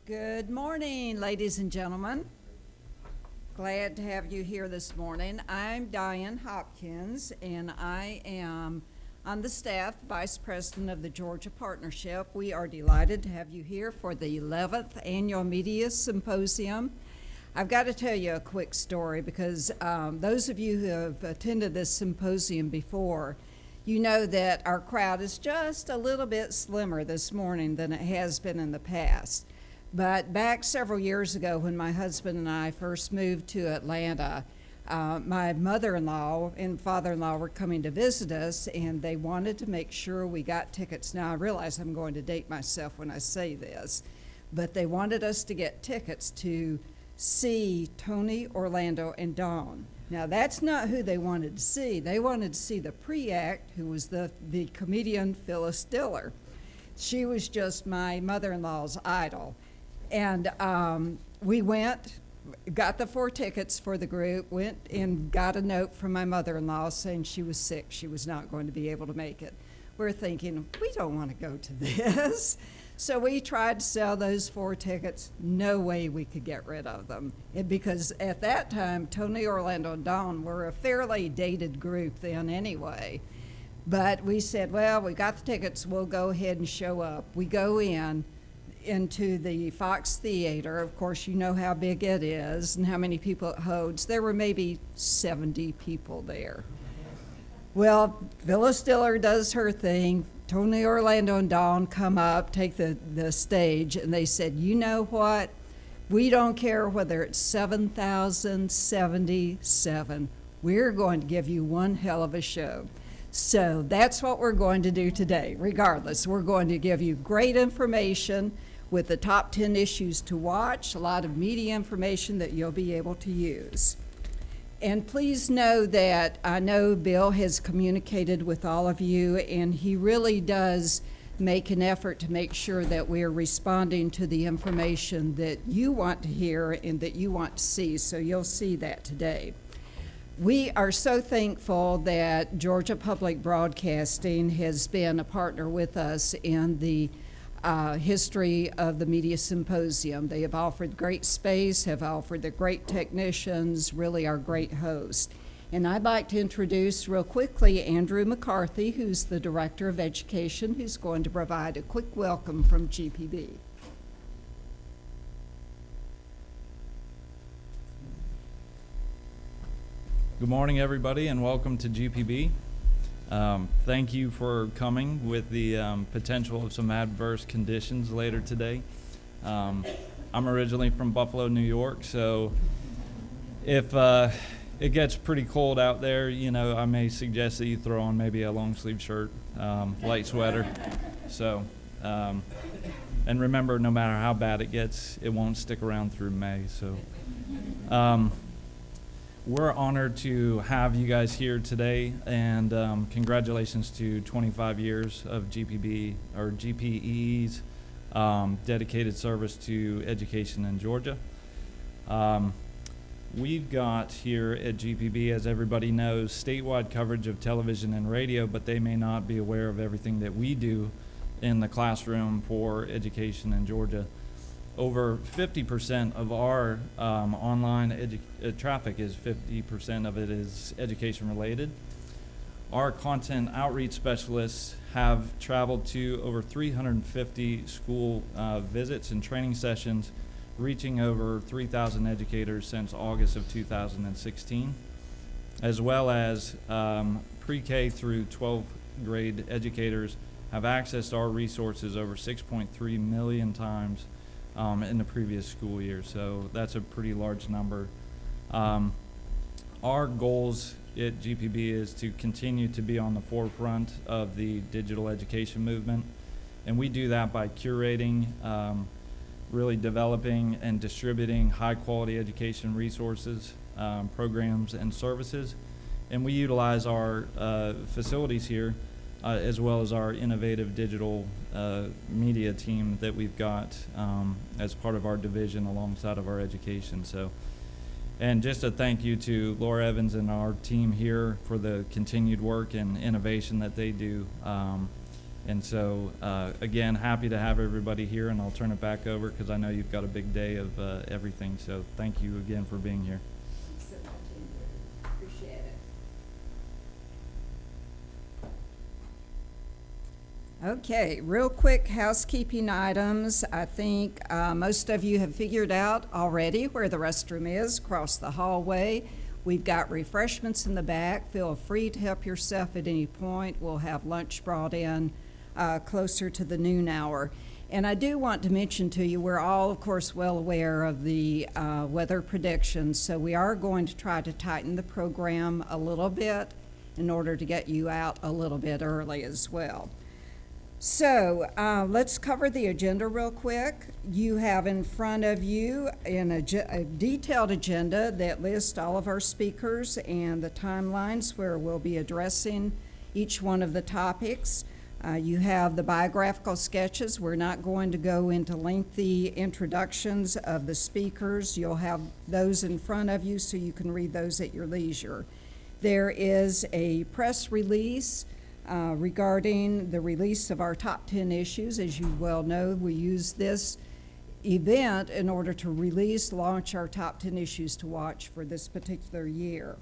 Good morning, ladies and gentlemen. Glad to have you here this morning. I'm Diane Hopkins, and I am on the staff, Vice President of the Georgia Partnership. We are delighted to have you here for the 11th Annual Media Symposium. I've got to tell you a quick story because those of you who have attended this symposium before, you know that our crowd is just a little bit slimmer this morning than it has been in the past. But back several years ago when my husband and I first moved to Atlanta, my mother-in-law and father-in-law were coming to visit us, and they wanted to make sure we got tickets. Now, I realize I'm going to date myself when I say this, but they wanted us to get tickets to see Tony, Orlando, and Dawn. Now, that's not who they wanted to see. They wanted to see the pre-act, who was the comedian Phyllis Diller. She was just my mother-in-law's idol. And we went, got the 4 tickets for the group, went and got a note from my mother-in-law saying she was sick. She was not going to be able to make it. We're thinking, we don't want to go to this. So we tried to sell those 4 tickets. No way we could get rid of them. Because at that time, Tony, Orlando, and Dawn were a fairly dated group then anyway. But we said, well, we got the tickets. We'll go ahead and show up. We go into the Fox Theater. Of course, you know how big it is and how many people it holds. There were maybe 70 people there. Well, Phyllis Diller does her thing. Tony, Orlando, and Dawn come up, take the stage, and they said, you know what? We don't care whether it's 7,077. We're going to give you one hell of a show. So that's what we're going to do today. Regardless, we're going to give you great information with the top 10 issues to watch, a lot of media information that you'll be able to use. And please know that I know Bill has communicated with all of you, and he really does make an effort to make sure that we're responding to the information that you want to hear and that you want to see, so you'll see that today. We are so thankful that Georgia Public Broadcasting has been a partner with us in the history of the Media Symposium. They have offered great space, have offered the great technicians, really are great hosts. And I'd like to introduce real quickly Andrew McCarthy, who's the Director of Education, who's going to provide a quick welcome from GPB. Good morning, everybody, and welcome to GPB. Thank you for coming with the potential of some adverse conditions later today. I'm originally from Buffalo, New York, so if it gets pretty cold out there, you know, I may suggest that you throw on maybe a long sleeve shirt, light sweater. So, and remember, no matter how bad it gets, it won't stick around through May. So. We're honored to have you guys here today, and congratulations to 25 years of GPB or GPE's dedicated service to education in Georgia. We've got here at GPB, as everybody knows, statewide coverage of television and radio, but they may not be aware of everything that we do in the classroom for education in Georgia. Over 50% of our online traffic is 50% of it is education related. Our content outreach specialists have traveled to over 350 school visits and training sessions, reaching over 3,000 educators since August of 2016, as well as pre-K through 12th grade educators have accessed our resources over 6.3 million times in the previous school year, so that's a pretty large number. Our goals at GPB is to continue to be on the forefront of the digital education movement, and we do that by curating, really developing and distributing high-quality education resources, programs, and services, and we utilize our facilities here as well as our innovative digital media team that we've got as part of our division alongside of our education. So, and just a thank you to Laura Evans and our team here for the continued work and innovation that they do And so, again, happy to have everybody here, and I'll turn it back over because I know you've got a big day of everything. So thank you again for being here. Thanks so much, Andrew. Appreciate it. Okay, real quick housekeeping items. I think most of you have figured out already where the restroom is, across the hallway. We've got refreshments in the back. Feel free to help yourself at any point. We'll have lunch brought in closer to the noon hour. And I do want to mention to you, we're all, of course, well aware of the weather predictions, so we are going to try to tighten the program a little bit in order to get you out a little bit early as well. So let's cover the agenda real quick. You have in front of you a detailed agenda that lists all of our speakers and the timelines where we'll be addressing each one of the topics. You have the biographical sketches. We're not going to go into lengthy introductions of the speakers. You'll have those in front of you so you can read those at your leisure. There is a press release regarding the release of our top 10 issues. As you well know, we use this event in order to launch our top 10 issues to watch for this particular year.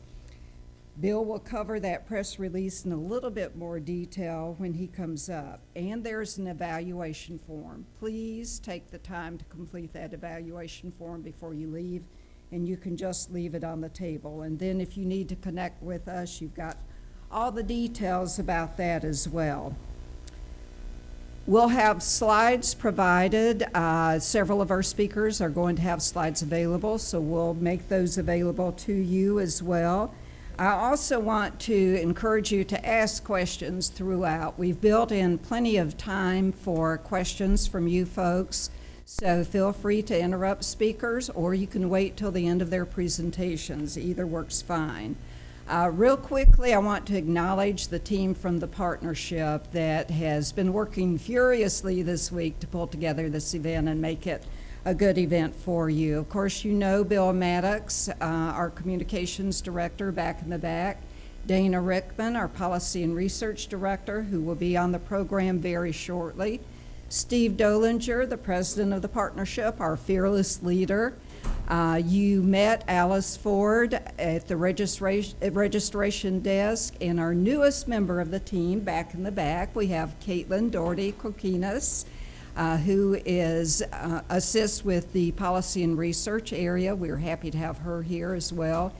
Bill will cover that press release in a little bit more detail when he comes up. And there's an evaluation form. Please take the time to complete that evaluation form before you leave, and you can just leave it on the table. And then if you need to connect with us, you've got all the details about that as well. We'll have slides provided. Several of our speakers are going to have slides available, so we'll make those available to you as well. I also want to encourage you to ask questions throughout. We've built in plenty of time for questions from you folks, so feel free to interrupt speakers, or you can wait till the end of their presentations. Either works fine. Real quickly, I want to acknowledge the team from the partnership that has been working furiously this week to pull together this event and make it a good event for you. Of course, you know Bill Maddox, our communications director back in the back, Dana Rickman, our policy and research director, who will be on the program very shortly, Steve Dolinger, the president of the partnership, our fearless leader. You met Alice Ford at the registration desk, and our newest member of the team back in the back, we have Caitlin Doherty Kokinas, who assists with the policy and research area. We're happy to have her here as well.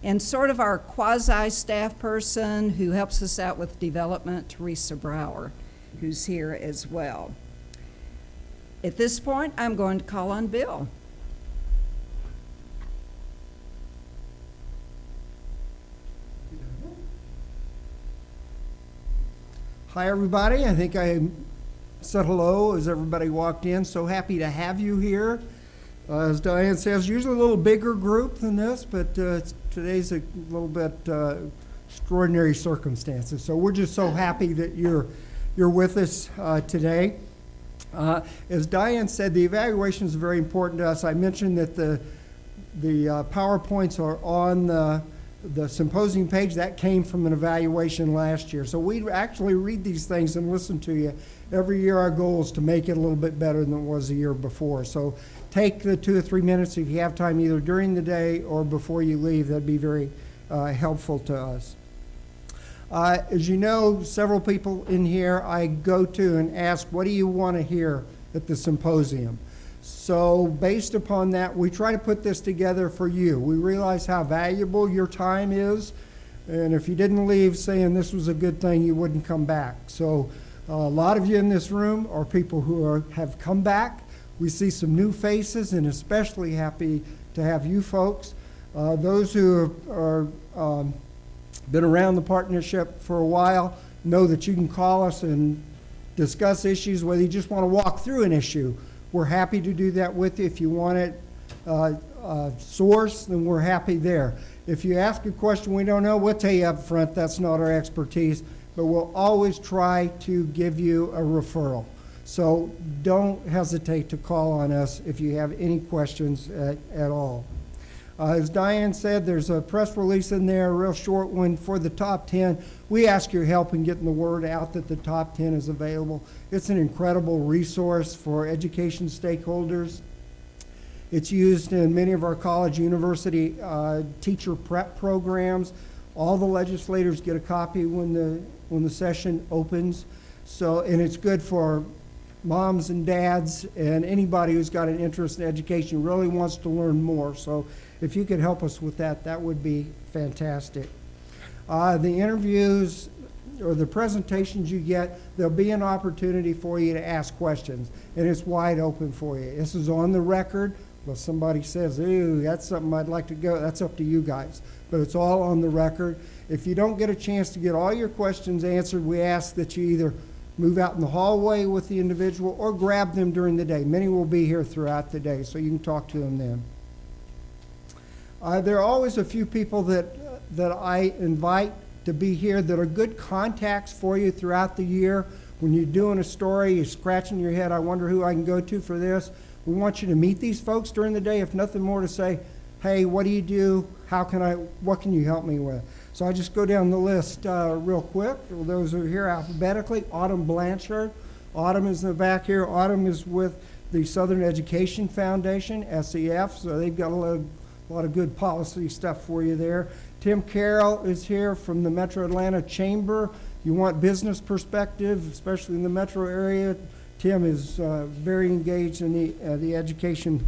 And sort of our quasi-staff person who helps us out with development, Teresa Brower, who's here as well. At this point, I'm going to call on Bill. Hi, everybody. I think I said hello as everybody walked in. So happy to have you here. As Diane says, usually a little bigger group than this, but today's a little bit extraordinary circumstances. So we're just so happy that you're with us today. As Diane said, the evaluation is very important to us. I mentioned that the PowerPoints are on the symposium page. That came from an evaluation last year. So we actually read these things and listen to you. Every year our goal is to make it a little bit better than it was the year before. So take the 2 or 3 minutes if you have time, either during the day or before you leave. That'd be very helpful to us. As you know, several people in here I go to and ask, what do you want to hear at the symposium? So based upon that, we try to put this together for you. We realize how valuable your time is, and if you didn't leave saying this was a good thing, you wouldn't come back. So a lot of you in this room are people who have come back. We see some new faces, and especially happy to have you folks. Those who are been around the partnership for a while know that you can call us and discuss issues, whether you just want to walk through an issue. We're happy to do that with you. If you want it sourced, then we're happy there. If you ask a question we don't know, we'll tell you up front that's not our expertise, but we'll always try to give you a referral. So don't hesitate to call on us if you have any questions at all. As Diane said, there's a press release in there, a real short one for the top 10. We ask your help in getting the word out that the top 10 is available. It's an incredible resource for education stakeholders. It's used in many of our college, university teacher prep programs. All the legislators get a copy when the session opens. So, and it's good for moms and dads and anybody who's got an interest in education, really wants to learn more. So if you could help us with that, that would be fantastic. The interviews or the presentations you get, there'll be an opportunity for you to ask questions, and it's wide open for you. This is on the record. If somebody says, ooh, that's something I'd like to go, that's up to you guys. But it's all on the record. If you don't get a chance to get all your questions answered, we ask that you either move out in the hallway with the individual or grab them during the day. Many will be here throughout the day, so you can talk to them then. There are always a few people that I invite to be here that are good contacts for you throughout the year. When you're doing a story, you're scratching your head, I wonder who I can go to for this. We want you to meet these folks during the day, if nothing more to say, hey, what do you do? What can you help me with? So I just go down the list real quick. Those who are here alphabetically. Autumn Blanchard. Autumn is in the back here. Autumn is with the Southern Education Foundation, SEF, so they've got a lot of good policy stuff for you there. Tim Carroll is here from the Metro Atlanta Chamber. You want business perspective, especially in the metro area. Tim is very engaged in the education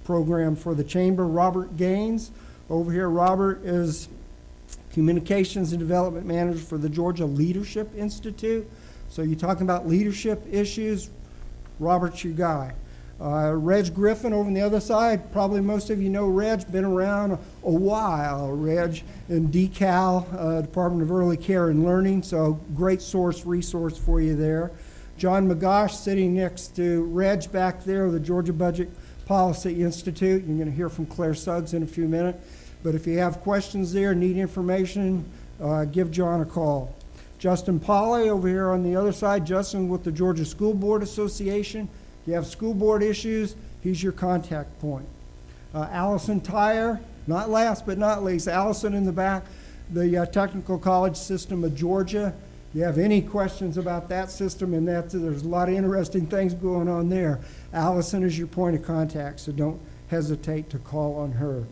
program for the Chamber. Robert Gaines over here. Robert is Communications and Development Manager for the Georgia Leadership Institute. So you're talking about leadership issues, Robert's your guy. Reg Griffin over on the other side, probably most of you know Reg, been around a while. Reg in DeKalb, Department of Early Care and Learning, so great resource for you there. John McGosh sitting next to Reg back there, the Georgia Budget Policy Institute. You're going to hear from Claire Suggs in a few minutes. But if you have questions there, need information, give John a call. Justin Polley over here on the other side. Justin with the Georgia School Board Association. If you have school board issues, he's your contact point. Allison Tyre, not last but not least, Allison in the back, the Technical College System of Georgia. If you have any questions about that system and there's a lot of interesting things going on there, Allison is your point of contact, so don't hesitate to call on her.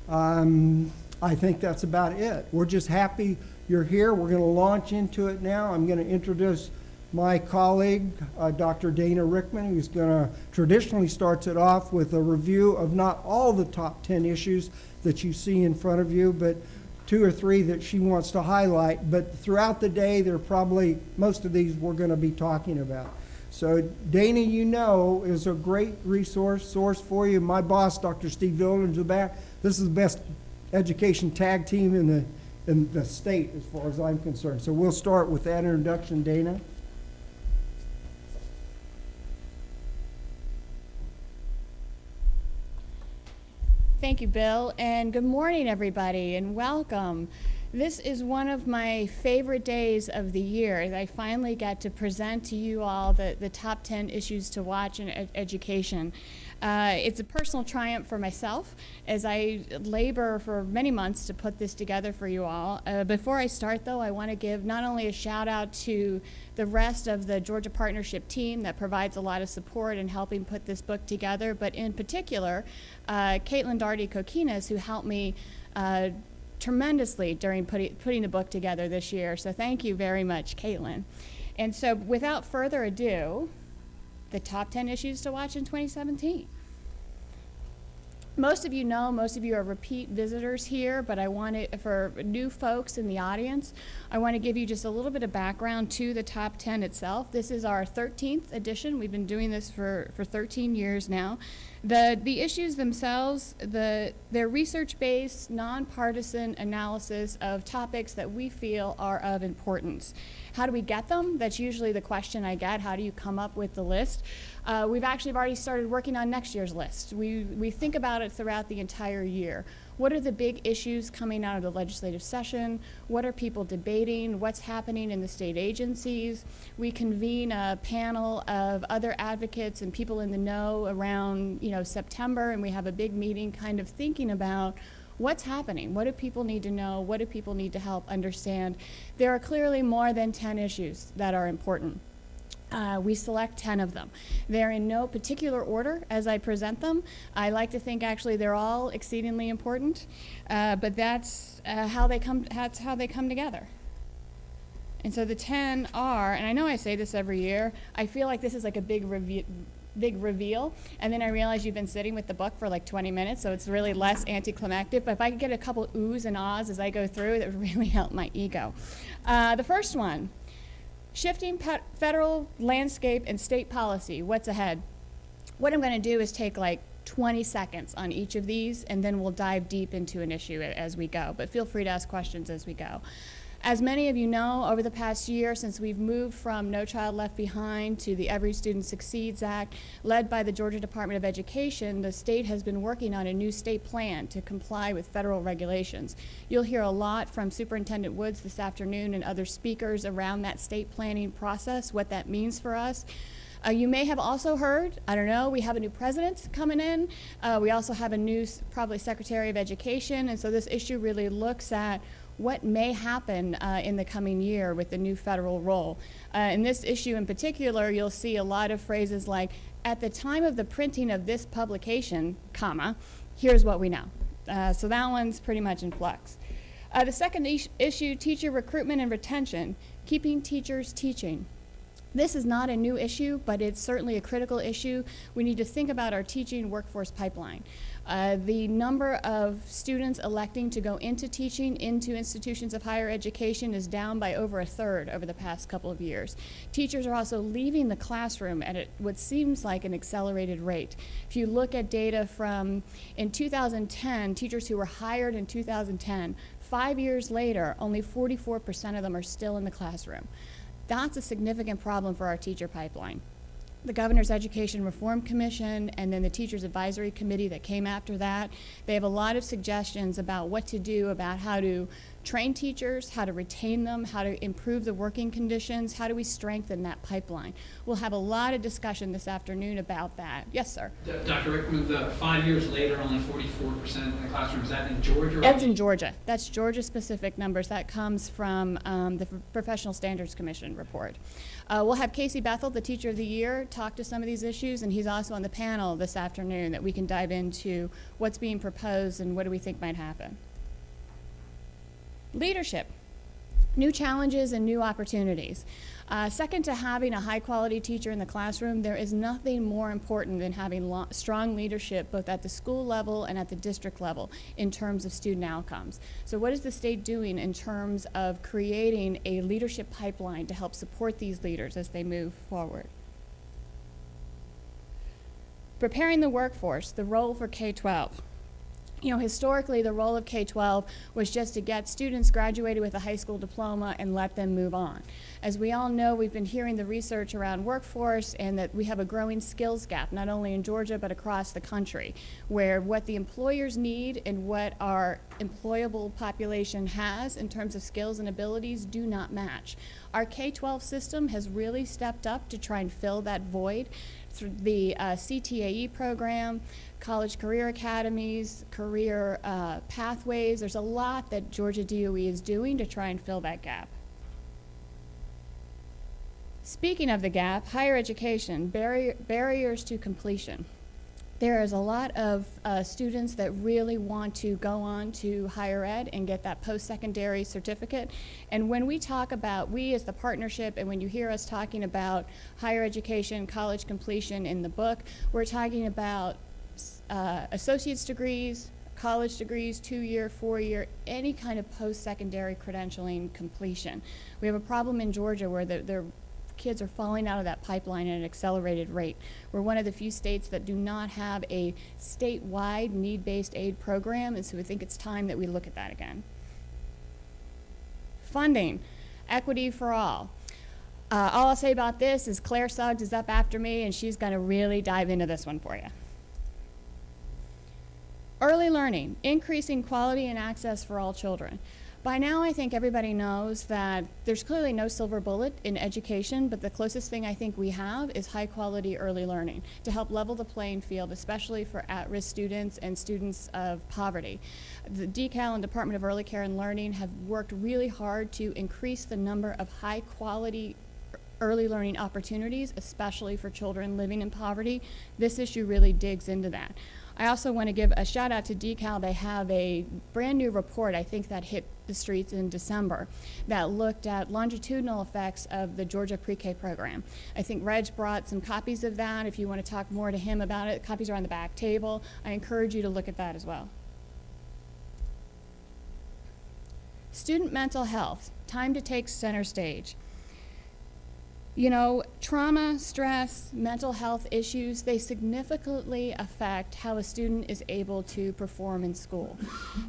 I think that's about it. We're just happy you're here. We're going to launch into it now. I'm going to introduce my colleague, Dr. Dana Rickman, who's going to traditionally starts it off with a review of not all the top 10 issues that you see in front of you, but 2 or 3 that she wants to highlight. But throughout the day, there are probably most of these we're going to be talking about. So Dana, you know, is a great source for you. My boss, Dr. Steve Vilder's in the back. This is the best education tag team in the state as far as I'm concerned. So we'll start with that introduction, Dana. Thank you, Bill, and good morning, everybody, and welcome. This is one of my favorite days of the year. I finally get to present to you all the top 10 issues to watch in education. It's a personal triumph for myself as I labor for many months to put this together for you all. Before I start, though, I want to give not only a shout out to the rest of the Georgia Partnership team that provides a lot of support in helping put this book together, but in particular, Caitlin Darty-Coquinas, who helped me tremendously during putting the book together this year. So thank you very much, Caitlin. And so without further ado, the top 10 issues to watch in 2017. Most of you know, most of you are repeat visitors here, but I want to, for new folks in the audience, I want to give you just a little bit of background to the top 10 itself. This is our 13th edition. We've been doing this for 13 years now. The issues themselves, they're research-based, nonpartisan analysis of topics that we feel are of importance. How do we get them? That's usually the question I get. How do you come up with the list? We've actually already started working on next year's list. We think about it throughout the entire year. What are the big issues coming out of the legislative session? What are people debating? What's happening in the state agencies? We convene a panel of other advocates and people in the know around, September, and we have a big meeting kind of thinking about what's happening. What do people need to know? What do people need to help understand? There are clearly more than 10 issues that are important. We select 10 of them. They're in no particular order as I present them. I like to think actually they're all exceedingly important, but that's how they come together. And so the 10 are, and I know I say this every year, I feel like this is like a big reveal, and then I realize you've been sitting with the book for like 20 minutes, so it's really less anticlimactic, but if I could get a couple oohs and ahs as I go through, that would really help my ego. The first one, shifting federal landscape and state policy, what's ahead? What I'm going to do is take like 20 seconds on each of these, and then we'll dive deep into an issue as we go, but feel free to ask questions as we go. As many of you know, over the past year, since we've moved from No Child Left Behind to the Every Student Succeeds Act, led by the Georgia Department of Education, the state has been working on a new state plan to comply with federal regulations. You'll hear a lot from Superintendent Woods this afternoon and other speakers around that state planning process, what that means for us. You may have also heard, I don't know, we have a new president coming in. We also have a new, probably Secretary of Education, and so this issue really looks at what may happen in the coming year with the new federal role. In this issue in particular, you'll see a lot of phrases like, at the time of the printing of this publication, comma, here's what we know. So that one's pretty much in flux. The second issue, teacher recruitment and retention, keeping teachers teaching. This is not a new issue, but it's certainly a critical issue. We need to think about our teaching workforce pipeline. The number of students electing to go into teaching, into institutions of higher education, is down by over a third over the past couple of years. Teachers are also leaving the classroom at what seems like an accelerated rate. If you look at data from in 2010, teachers who were hired in 2010, 5 years later, only 44% of them are still in the classroom. That's a significant problem for our teacher pipeline. The Governor's Education Reform Commission and then the Teachers Advisory Committee that came after that, they have a lot of suggestions about what to do about how to train teachers, how to retain them, how to improve the working conditions, how do we strengthen that pipeline. We'll have a lot of discussion this afternoon about that. Yes, sir? Dr. Rickman, the 5 years later, only 44% in the classroom. Is that in Georgia? That's in Georgia. That's Georgia-specific numbers. That comes from the Professional Standards Commission report. We'll have Casey Bethel, the Teacher of the Year, talk to some of these issues, and he's also on the panel this afternoon that we can dive into what's being proposed and what do we think might happen. Leadership, new challenges and new opportunities. Second to having a high-quality teacher in the classroom, there is nothing more important than having strong leadership both at the school level and at the district level in terms of student outcomes. So what is the state doing in terms of creating a leadership pipeline to help support these leaders as they move forward? Preparing the workforce, the role for K-12. You know, historically, the role of K-12 was just to get students graduated with a high school diploma and let them move on. As we all know, we've been hearing the research around workforce and that we have a growing skills gap, not only in Georgia, but across the country, where what the employers need and what our employable population has in terms of skills and abilities do not match. Our K-12 system has really stepped up to try and fill that void through the CTAE program, college career academies, career pathways. There's a lot that Georgia DOE is doing to try and fill that gap. Speaking of the gap, higher education, barriers to completion. There is a lot of students that really want to go on to higher ed and get that post-secondary certificate. And when we talk about, we as the partnership, and when you hear us talking about higher education, college completion in the book, we're talking about associate's degrees, college degrees, 2-year, 4-year, any kind of post-secondary credentialing completion. We have a problem in Georgia where their kids are falling out of that pipeline at an accelerated rate. We're one of the few states that do not have a statewide need-based aid program, and so we think it's time that we look at that again. Funding, equity for all. All I'll say about this is Claire Suggs is up after me, and she's going to really dive into this one for you. Early learning, increasing quality and access for all children. By now, I think everybody knows that there's clearly no silver bullet in education, but the closest thing I think we have is high quality early learning to help level the playing field, especially for at-risk students and students of poverty. The DECAL and Department of Early Care and Learning have worked really hard to increase the number of high quality early learning opportunities, especially for children living in poverty. This issue really digs into that. I also want to give a shout out to DECAL. They have a brand new report, I think, that hit the streets in December that looked at longitudinal effects of the Georgia pre-K program. I think Reg brought some copies of that. If you want to talk more to him about it, copies are on the back table. I encourage you to look at that as well. Student mental health, time to take center stage. You know, trauma, stress, mental health issues, they significantly affect how a student is able to perform in school.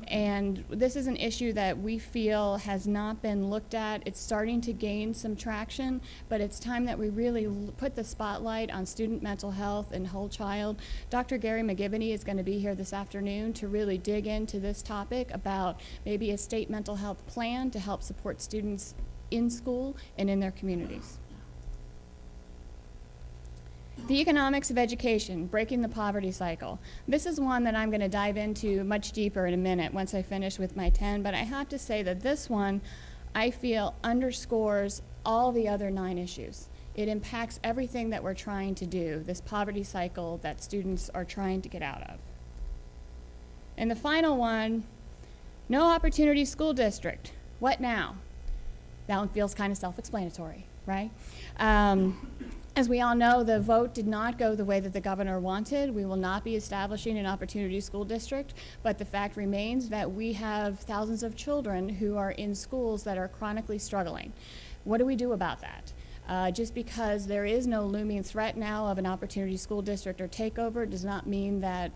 And this is an issue that we feel has not been looked at. It's starting to gain some traction, but it's time that we really put the spotlight on student mental health and whole child. Dr. Gary McGivney is going to be here this afternoon to really dig into this topic about maybe a state mental health plan to help support students in school and in their communities. The economics of education, breaking the poverty cycle. This is one that I'm going to dive into much deeper in a minute once I finish with my 10, but I have to say that this one, I feel, underscores all the other 9 issues. It impacts everything that we're trying to do, this poverty cycle that students are trying to get out of. And the final one, no opportunity school district. What now? That one feels kind of self-explanatory, right? As we all know, the vote did not go the way that the governor wanted. We will not be establishing an opportunity school district, but the fact remains that we have thousands of children who are in schools that are chronically struggling. What do we do about that? Just because there is no looming threat now of an opportunity school district or takeover does not mean that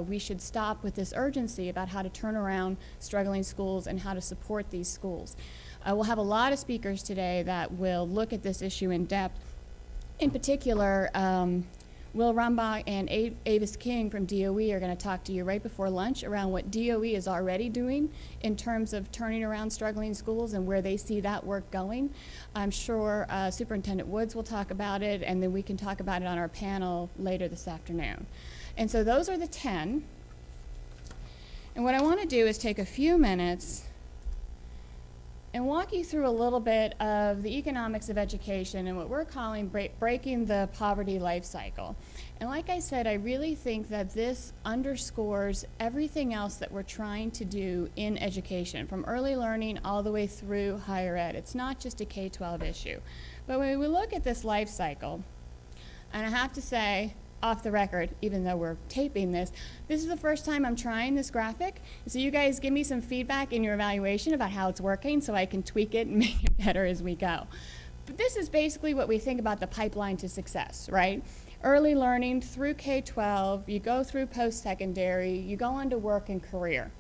we should stop with this urgency about how to turn around struggling schools and how to support these schools. We'll have a lot of speakers today that will look at this issue in depth. In particular, Will Rumbach and Avis King from DOE are going to talk to you right before lunch around what DOE is already doing in terms of turning around struggling schools and where they see that work going. I'm sure Superintendent Woods will talk about it, and then we can talk about it on our panel later this afternoon. And so those are the 10. And what I want to do is take a few minutes and walk you through a little bit of the economics of education and what we're calling breaking the poverty life cycle. And like I said, I really think that this underscores everything else that we're trying to do in education, from early learning all the way through higher ed. It's not just a K-12 issue. But when we look at this life cycle, and I have to say, off the record, even though we're taping this is the first time I'm trying this graphic. So you guys give me some feedback in your evaluation about how it's working so I can tweak it and make it better as we go. But this is basically what we think about the pipeline to success, right? Early learning through K-12, you go through post-secondary, you go on to work and career.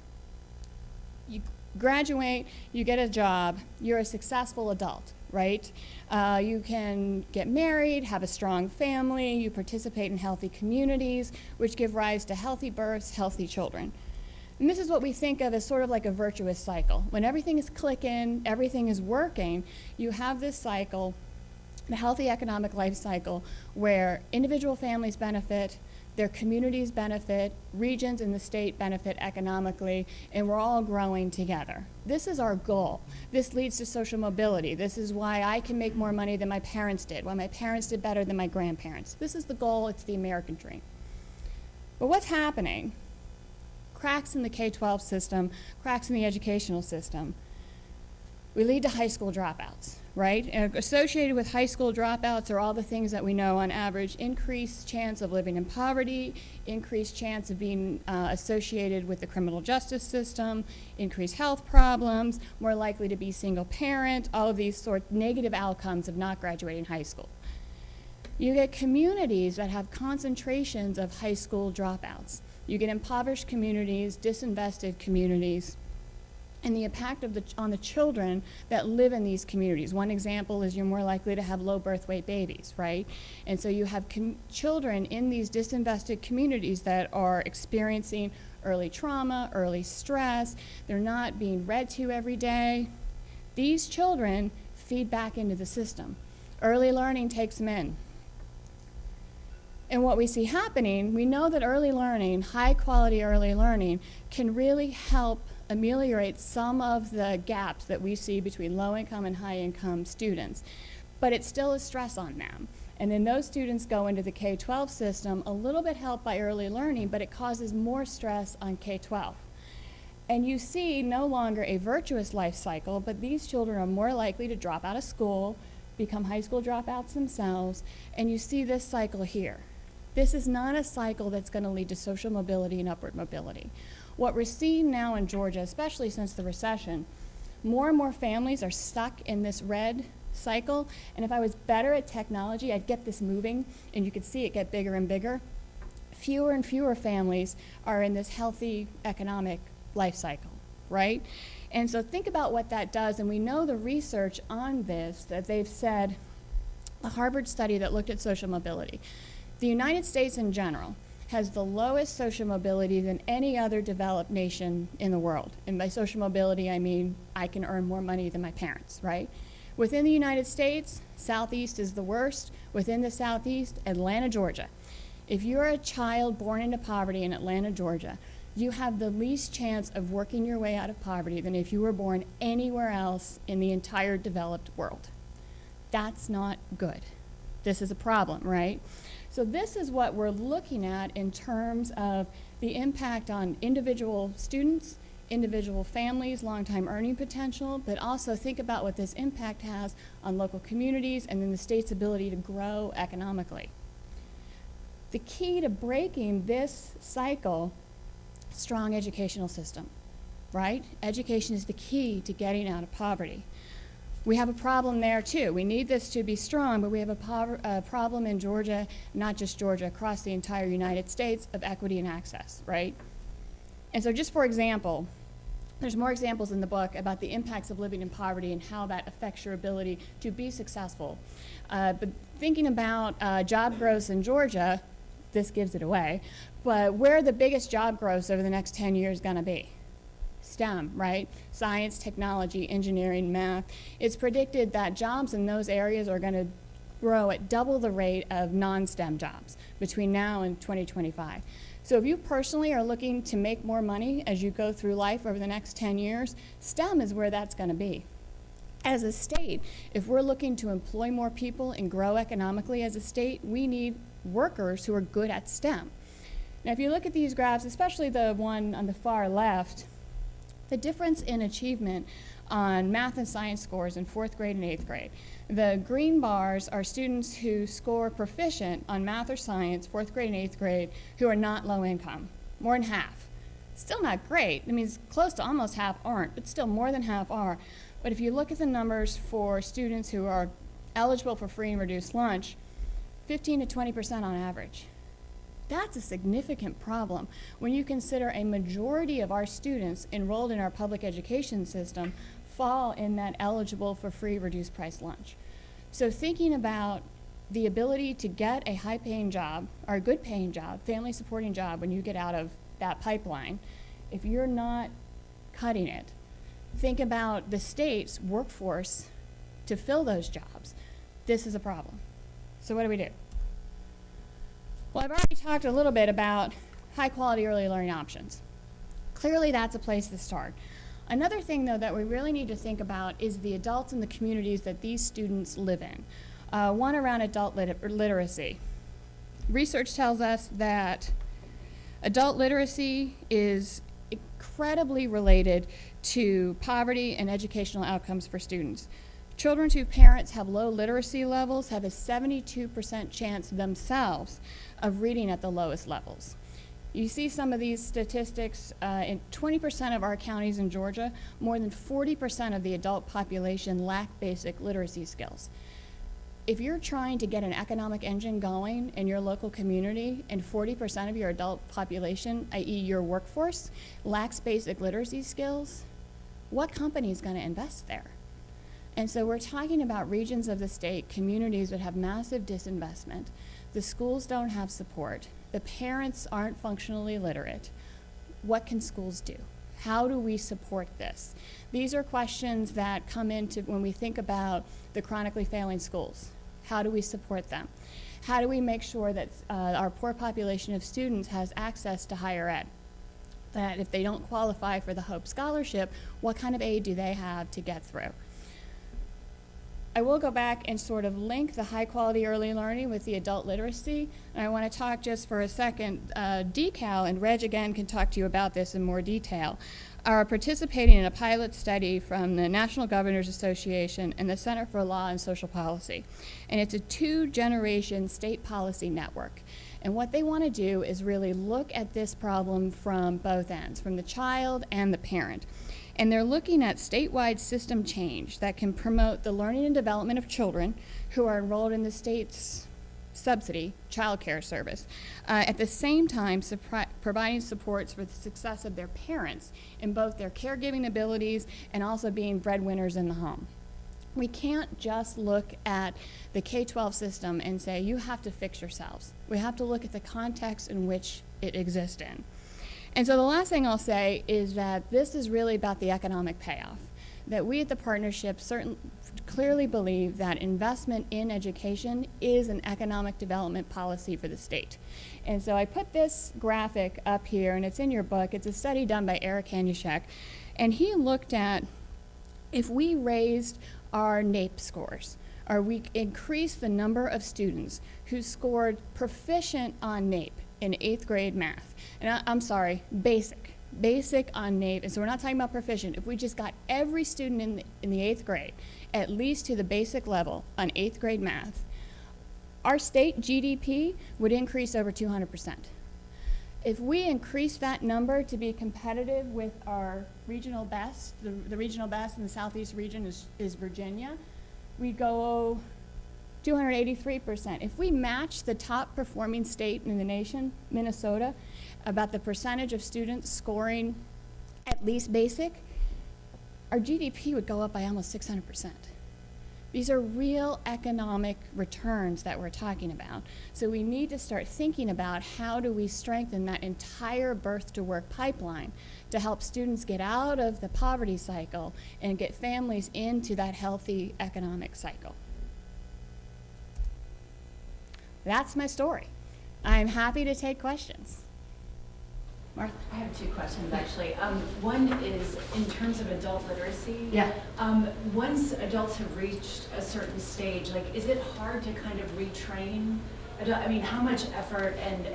You graduate, you get a job, you're a successful adult, right? You can get married, have a strong family, you participate in healthy communities, which give rise to healthy births, healthy children. And this is what we think of as sort of like a virtuous cycle. When everything is clicking, everything is working, you have this cycle, the healthy economic life cycle, where individual families benefit, their communities benefit, regions in the state benefit economically, and we're all growing together. This is our goal. This leads to social mobility. This is why I can make more money than my parents did, why my parents did better than my grandparents. This is the goal. It's the American dream. But what's happening? Cracks in the K-12 system, cracks in the educational system, we lead to high school dropouts, right? And associated with high school dropouts are all the things that we know on average: increased chance of living in poverty, increased chance of being associated with the criminal justice system, increased health problems, more likely to be single parent, all of these sort of negative outcomes of not graduating high school. You get communities that have concentrations of high school dropouts. You get impoverished communities, disinvested communities, and the impact on the children that live in these communities. One example is you're more likely to have low birth weight babies, right? And so you have children in these disinvested communities that are experiencing early trauma, early stress. They're not being read to every day. These children feed back into the system. Early learning takes them in. And what we see happening, we know that early learning, high quality early learning, can really help ameliorate some of the gaps that we see between low income and high income students. But it's still a stress on them. And then those students go into the K-12 system a little bit helped by early learning, but it causes more stress on K-12. And you see no longer a virtuous life cycle, but these children are more likely to drop out of school, become high school dropouts themselves, and you see this cycle here. This is not a cycle that's going to lead to social mobility and upward mobility. What we're seeing now in Georgia, especially since the recession, more and more families are stuck in this red cycle, and if I was better at technology, I'd get this moving, and you could see it get bigger and bigger. Fewer and fewer families are in this healthy economic life cycle, right? And so think about what that does, and we know the research on this, that they've said, a Harvard study that looked at social mobility. The United States in general has the lowest social mobility than any other developed nation in the world. And by social mobility, I mean I can earn more money than my parents, right? Within the United States, Southeast is the worst. Within the Southeast, Atlanta, Georgia. If you're a child born into poverty in Atlanta, Georgia, you have the least chance of working your way out of poverty than if you were born anywhere else in the entire developed world. That's not good. This is a problem, right? So this is what we're looking at in terms of the impact on individual students, individual families, long-time earning potential, but also think about what this impact has on local communities and then the state's ability to grow economically. The key to breaking this cycle, strong educational system, right? Education is the key to getting out of poverty. We have a problem there too. We need this to be strong, but we have a problem in Georgia, not just Georgia, across the entire United States of equity and access, right? And so just for example, there's more examples in the book about the impacts of living in poverty and how that affects your ability to be successful. But thinking about job growth in Georgia, this gives it away, but where are the biggest job growths over the next 10 years gonna be? STEM, right? Science, technology, engineering, math. It's predicted that jobs in those areas are going to grow at double the rate of non-STEM jobs between now and 2025. So if you personally are looking to make more money as you go through life over the next 10 years, STEM is where that's going to be. As a state, if we're looking to employ more people and grow economically as a state, we need workers who are good at STEM. Now, if you look at these graphs, especially the one on the far left, the difference in achievement on math and science scores in 4th grade and 8th grade. The green bars are students who score proficient on math or science, 4th grade and 8th grade, who are not low income, more than half. Still not great. I mean, it's close to almost half aren't, but still more than half are. But if you look at the numbers for students who are eligible for free and reduced lunch, 15 to 20% on average. That's a significant problem when you consider a majority of our students enrolled in our public education system fall in that eligible for free reduced price lunch. So thinking about the ability to get a high paying job or a good paying job, family supporting job when you get out of that pipeline, if you're not cutting it, think about the state's workforce to fill those jobs. This is a problem. So what do we do? Well, I've already talked a little bit about high quality early learning options. Clearly that's a place to start. Another thing though that we really need to think about is the adults in the communities that these students live in. One around adult literacy. Research tells us that adult literacy is incredibly related to poverty and educational outcomes for students. Children whose parents have low literacy levels have a 72% chance themselves of reading at the lowest levels. You see some of these statistics in 20% of our counties in Georgia, more than 40% of the adult population lack basic literacy skills. If you're trying to get an economic engine going in your local community and 40% of your adult population, i.e. your workforce, lacks basic literacy skills, what company is going to invest there? And so we're talking about regions of the state, communities that have massive disinvestment. The schools don't have support. The parents aren't functionally literate. what can schools do? How do we support this? These are questions that come into when we think about the chronically failing schools. How do we support them? How do we make sure that our poor population of students has access to higher ed? That if they don't qualify for the Hope Scholarship, what kind of aid do they have to get through? I will go back and sort of link the high quality early learning with the adult literacy. And I want to talk just for a second. DeCal and Reg again can talk to you about this in more detail, are participating in a pilot study from the National Governors Association and the Center for Law and Social Policy. And it's a 2-generation state policy network. And what they want to do is really look at this problem from both ends, from the child and the parent. And they're looking at statewide system change that can promote the learning and development of children who are enrolled in the state's subsidy child care service, at the same time providing supports for the success of their parents in both their caregiving abilities and also being breadwinners in the home. We can't just look at the K-12 system and say, you have to fix yourselves. We have to look at the context in which it exists in. And so the last thing I'll say is that this is really about the economic payoff, that we at the partnership clearly believe that investment in education is an economic development policy for the state. And so I put this graphic up here, and it's in your book. It's a study done by Eric Hanushek, and he looked at if we raised our NAEP scores, or we increased the number of students who scored proficient on NAEP in 8th grade math, and I'm sorry, basic on NAEP, and so we're not talking about proficient. If we just got every student in the 8th grade at least to the basic level on 8th grade math, our state GDP would increase over 200%. If we increase that number to be competitive with our regional best, the regional best in the Southeast region is Virginia, we go 283%. If we match the top performing state in the nation, Minnesota, about the percentage of students scoring at least basic, our GDP would go up by almost 600%. These are real economic returns that we're talking about. So we need to start thinking about how do we strengthen that entire birth to work pipeline to help students get out of the poverty cycle and get families into that healthy economic cycle. That's my story. I'm happy to take questions. Martha? I have 2 questions, actually. One is in terms of adult literacy. Yeah. Once adults have reached a certain stage, like, is it hard to kind of retrain? I mean, how much effort and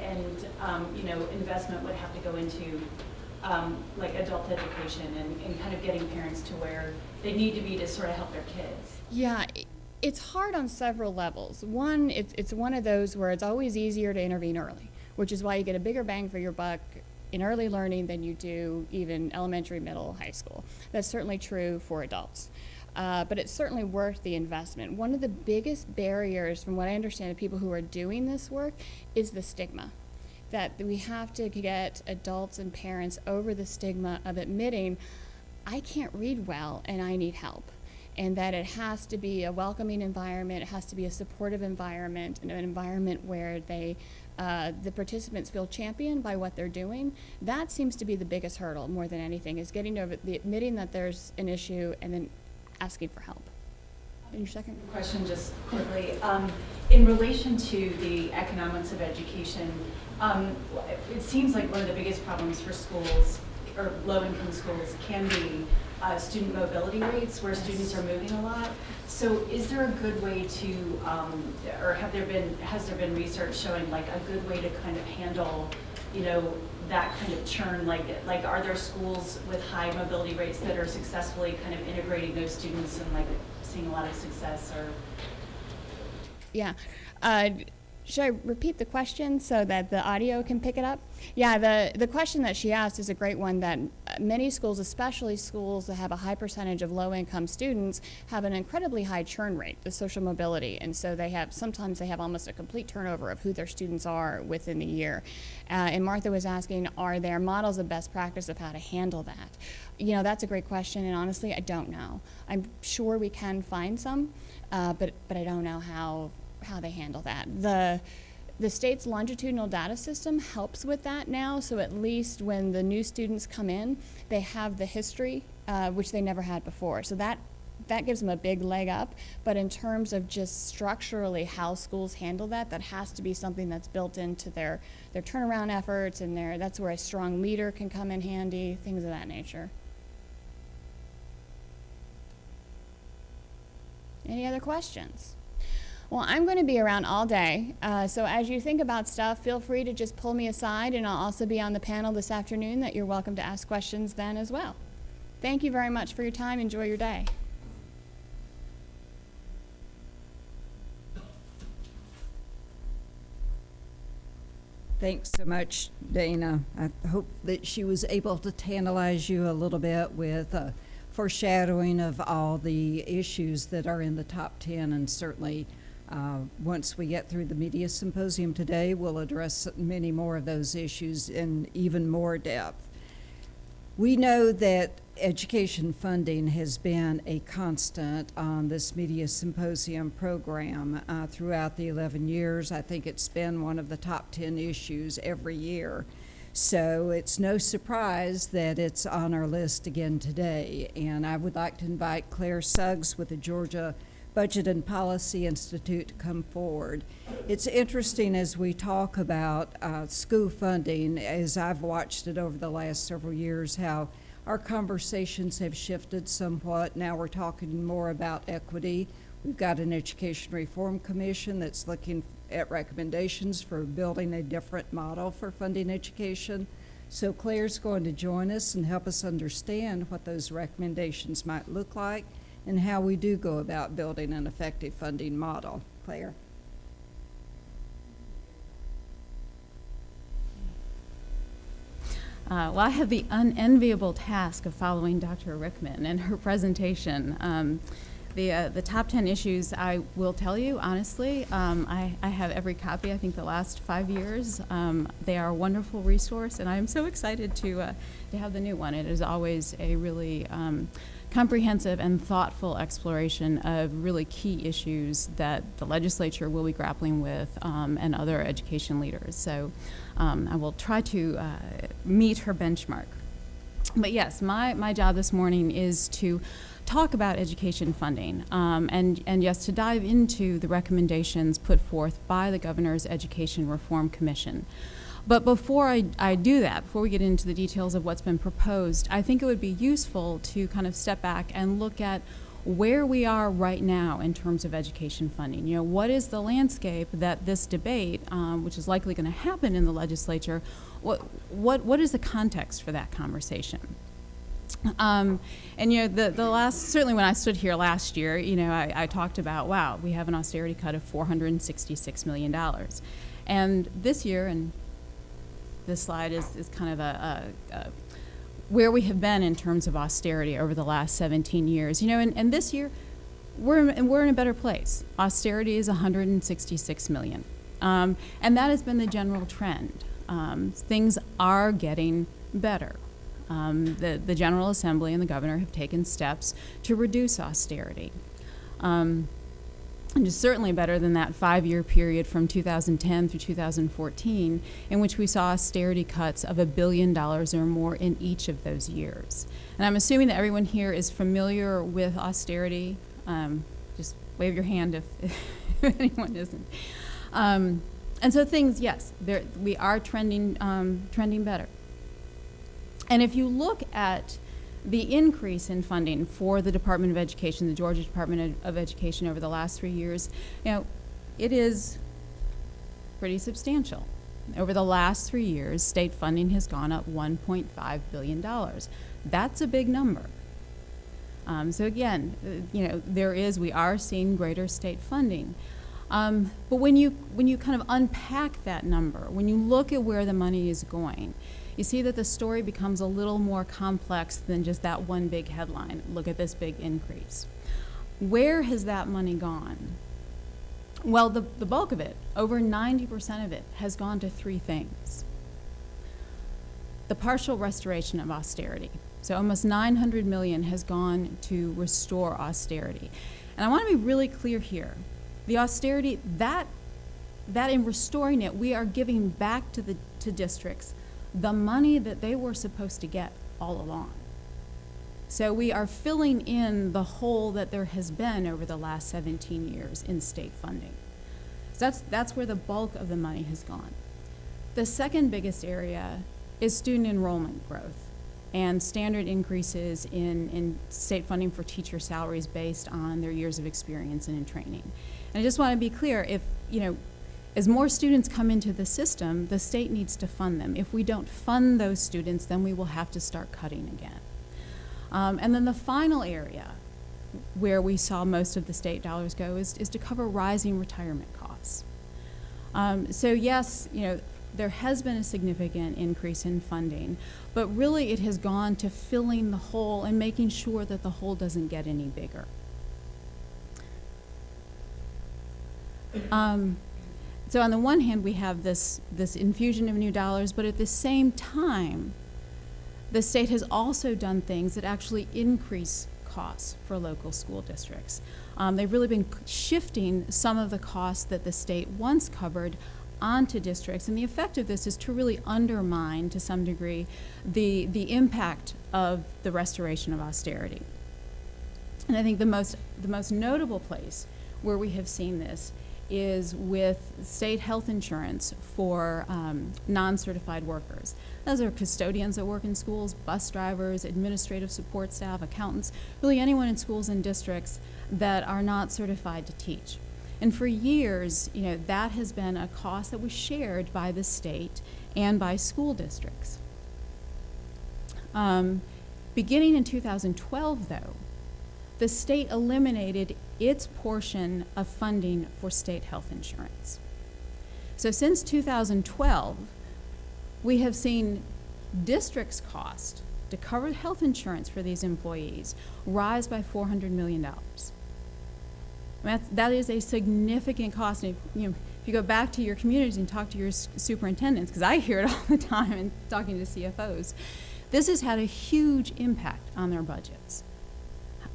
investment would have to go into like adult education and kind of getting parents to where they need to be to sort of help their kids? Yeah. It's hard on several levels. One, it's one of those where it's always easier to intervene early, which is why you get a bigger bang for your buck in early learning than you do even elementary, middle, high school. That's certainly true for adults. But it's certainly worth the investment. One of the biggest barriers, from what I understand, of people who are doing this work is the stigma. That we have to get adults and parents over the stigma of admitting, I can't read well and I need help. And that it has to be a welcoming environment, it has to be a supportive environment, and an environment where the participants feel championed by what they're doing. That seems to be the biggest hurdle more than anything, is getting over admitting that there's an issue and then asking for help. And your second question, just quickly, in relation to the economics of education, it seems like one of the biggest problems for schools, or low-income schools, can be student mobility rates, where students are moving a lot. So is there a good way to, or has there been research showing like a good way to kind of handle, that kind of churn? Like are there schools with high mobility rates that are successfully kind of integrating those students and like seeing a lot of success? Or yeah. Should I repeat the question so that the audio can pick it up? Yeah, the question that she asked is a great one, that many schools, especially schools that have a high percentage of low-income students, have an incredibly high churn rate, the social mobility, and so sometimes they have almost a complete turnover of who their students are within the year. And Martha was asking, are there models of best practice of how to handle that? That's a great question, and honestly, I don't know. I'm sure we can find some, but I don't know how they handle that. The state's longitudinal data system helps with that now, so at least when the new students come in, they have the history, which they never had before. So that gives them a big leg up, but in terms of just structurally how schools handle that has to be something that's built into their turnaround efforts, and that's where a strong leader can come in handy, things of that nature. Any other questions? Well, I'm going to be around all day, so as you think about stuff, feel free to just pull me aside, and I'll also be on the panel this afternoon that you're welcome to ask questions then as well. Thank you very much for your time. Enjoy your day. Thanks so much, Dana. I hope that she was able to tantalize you a little bit with foreshadowing of all the issues that are in the top 10, and certainly once we get through the media symposium today, we'll address many more of those issues in even more depth. We know that education funding has been a constant on this media symposium program throughout the 11 years. I think it's been one of the top 10 issues every year. So it's no surprise that it's on our list again today. And I would like to invite Claire Suggs with the Georgia Budget and Policy Institute to come forward. It's interesting as we talk about school funding, as I've watched it over the last several years, how our conversations have shifted somewhat. Now we're talking more about equity. We've got an Education Reform Commission that's looking at recommendations for building a different model for funding education. So Claire's going to join us and help us understand what those recommendations might look like and how we do go about building an effective funding model. Claire. Well, I have the unenviable task of following Dr. Rickman and her presentation. The top 10 issues, I will tell you, honestly, I have every copy, I think the last 5 years. They are a wonderful resource, and I am so excited to have the new one. It is always a really comprehensive and thoughtful exploration of really key issues that the legislature will be grappling with and other education leaders. So I will try to meet her benchmark. But yes, my job this morning is to talk about education funding and yes, to dive into the recommendations put forth by the Governor's Education Reform Commission. But before I do that, before we get into the details of what's been proposed, I think it would be useful to kind of step back and look at where we are right now in terms of education funding. You know, what is the landscape that this debate, which is likely going to happen in the legislature, what is the context for that conversation? And you know, the last, certainly when I stood here last year, you know, I talked about, wow, we have an austerity cut of $466 million. And this year, and this slide is kind of where we have been in terms of austerity over the last 17 years. You know, and this year, we're in a better place. Austerity is $166 million. And that has been the general trend. Things are getting better. The General Assembly and the Governor have taken steps to reduce austerity. And is certainly better than that 5-year period from 2010 through 2014, in which we saw austerity cuts of $1 billion or more in each of those years. And I'm assuming that everyone here is familiar with austerity. Just wave your hand if anyone isn't. And so things, yes, we are trending better. And if you look at the increase in funding for the Department of Education, the Georgia Department of Education over the last 3 years, you know, it is pretty substantial. Over the last 3 years, state funding has gone up $1.5 billion. That's a big number. So again, you know, we are seeing greater state funding. But when you kind of unpack that number, when you look at where the money is going, you see that the story becomes a little more complex than just that one big headline. Look at this big increase. Where has that money gone? Well, the bulk of it, over 90% of it, has gone to 3 things. The partial restoration of austerity. So almost $900 million has gone to restore austerity. And I want to be really clear here. The austerity, that that in restoring it, we are giving back to districts the money that they were supposed to get all along. So we are filling in the hole that there has been over the last 17 years in state funding. So that's where the bulk of the money has gone. The second biggest area is student enrollment growth and standard increases in state funding for teacher salaries based on their years of experience and in training. And I just want to be clear, if, as more students come into the system, the state needs to fund them. If we don't fund those students, then we will have to start cutting again. And then the final area where we saw most of the state dollars go is to cover rising retirement costs. So yes, there has been a significant increase in funding, but really it has gone to filling the hole and making sure that the hole doesn't get any bigger. So on the one hand, we have this infusion of new dollars, but at the same time, the state has also done things that actually increase costs for local school districts. They've really been shifting some of the costs that the state once covered onto districts, and the effect of this is to really undermine, to some degree, the impact of the restoration of austerity. And I think the most notable place where we have seen this is with state health insurance for non-certified workers. Those are custodians that work in schools, bus drivers, administrative support staff, accountants, really anyone in schools and districts that are not certified to teach. And for years, that has been a cost that was shared by the state and by school districts. Beginning in 2012, though, the state eliminated its portion of funding for state health insurance. So since 2012, we have seen districts' cost to cover health insurance for these employees rise by $400 million. That is a significant cost. And if you go back to your communities and talk to your superintendents, because I hear it all the time and talking to CFOs, this has had a huge impact on their budgets,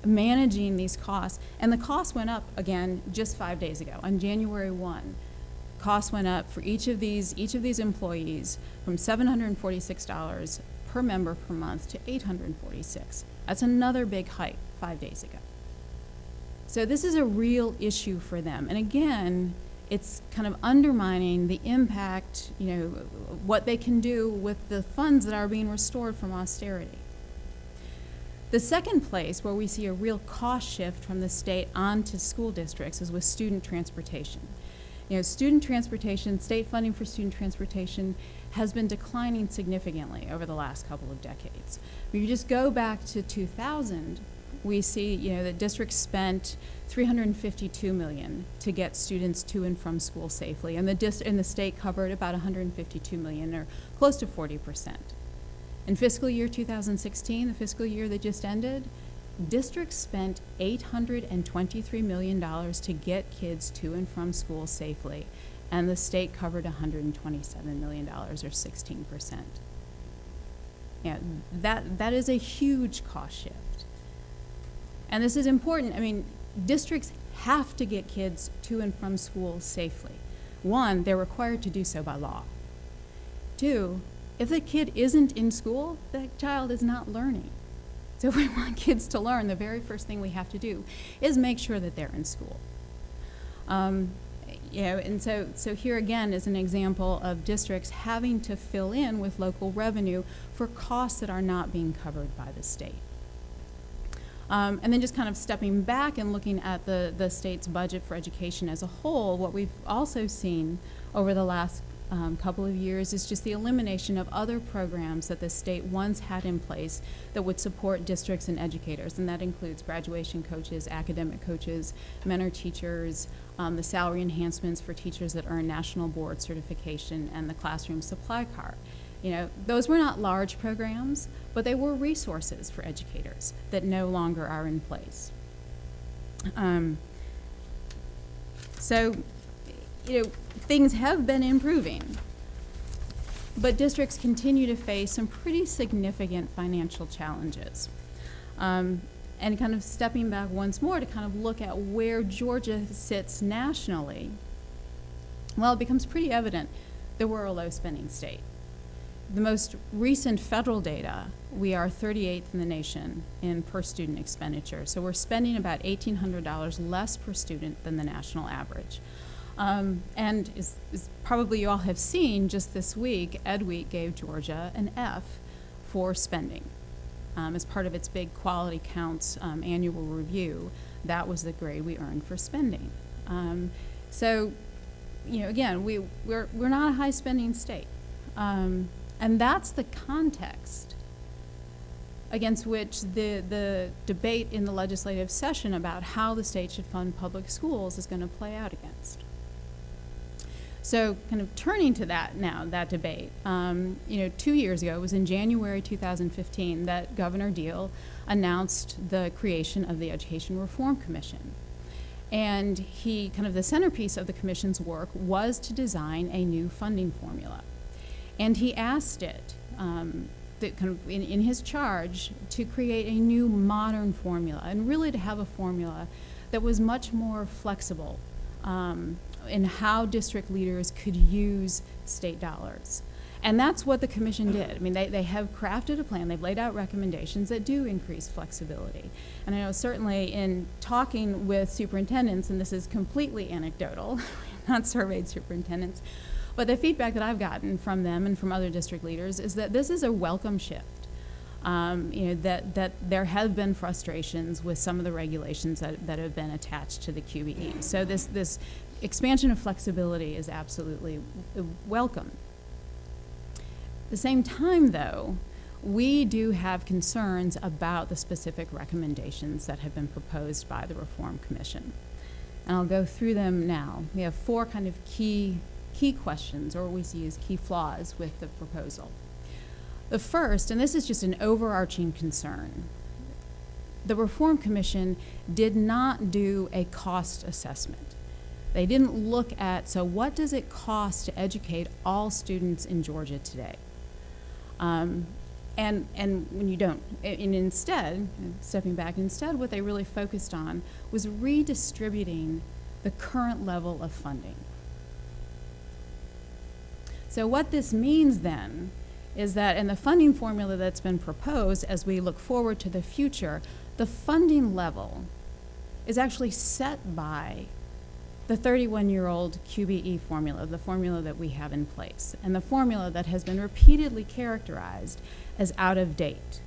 managing these costs. And the cost went up again just 5 days ago. On January 1, costs went up for each of these employees from $746 per member per month to $846. That's another big hike 5 days ago. So this is a real issue for them. And again, it's kind of undermining the impact, what they can do with the funds that are being restored from austerity. The second place where we see a real cost shift from the state onto school districts is with student transportation. Student transportation, state funding for student transportation has been declining significantly over the last couple of decades. If you just go back to 2000, we see, that districts spent $352 million to get students to and from school safely, and the state covered about $152 million, or close to 40%. In fiscal year 2016, the fiscal year that just ended, districts spent $823 million to get kids to and from school safely, and the state covered $127 million, or 16%. That is a huge cost shift. And this is important. Districts have to get kids to and from school safely. One, they're required to do so by law. Two, if the kid isn't in school, that child is not learning. So if we want kids to learn, the very first thing we have to do is make sure that they're in school. And so here again is an example of districts having to fill in with local revenue for costs that are not being covered by the state. And then just kind of stepping back and looking at the state's budget for education as a whole, what we've also seen over the last couple of years is just the elimination of other programs that the state once had in place that would support districts and educators, and that includes graduation coaches, academic coaches, mentor teachers, the salary enhancements for teachers that earn national board certification, and the classroom supply cart. Those were not large programs, but they were resources for educators that no longer are in place. Things have been improving, but districts continue to face some pretty significant financial challenges. And kind of stepping back once more to kind of look at where Georgia sits nationally, Well, it becomes pretty evident that we're a low spending state. The most recent federal data, we are 38th in the nation in per student expenditure. So we're spending about $1,800 less per student than the national average. And as probably you all have seen, just this week, Ed Week gave Georgia an F for spending. As part of its big Quality Counts annual review, that was the grade we earned for spending. So, you know, again, we're not a high spending state. And that's the context against which the debate in the legislative session about how the state should fund public schools is going to play out against. So kind of turning to that now, that debate, 2 years ago, it was in January 2015 that Governor Deal announced the creation of the Education Reform Commission. And the centerpiece of the commission's work was to design a new funding formula. And he asked it, in his charge, to create a new modern formula, and really to have a formula that was much more flexible in how district leaders could use state dollars. And that's what the commission did. I mean, they have crafted a plan. They've laid out recommendations that do increase flexibility. And I know certainly in talking with superintendents, and this is completely anecdotal, not surveyed superintendents, but the feedback that I've gotten from them and from other district leaders is that this is a welcome shift. That there have been frustrations with some of the regulations that have been attached to the QBE. So this expansion of flexibility is absolutely welcome. At the same time, though, we do have concerns about the specific recommendations that have been proposed by the Reform Commission. And I'll go through them now. We have 4 kind of key questions, or what we see as key flaws with the proposal. The first, and this is just an overarching concern, the Reform Commission did not do a cost assessment. They didn't look at, so what does it cost to educate all students in Georgia today? And when you don't, and instead, stepping back, instead what they really focused on was redistributing the current level of funding. So what this means then is that in the funding formula that's been proposed as we look forward to the future, the funding level is actually set by the 31-year-old QBE formula, the formula that we have in place, and the formula that has been repeatedly characterized as out of date.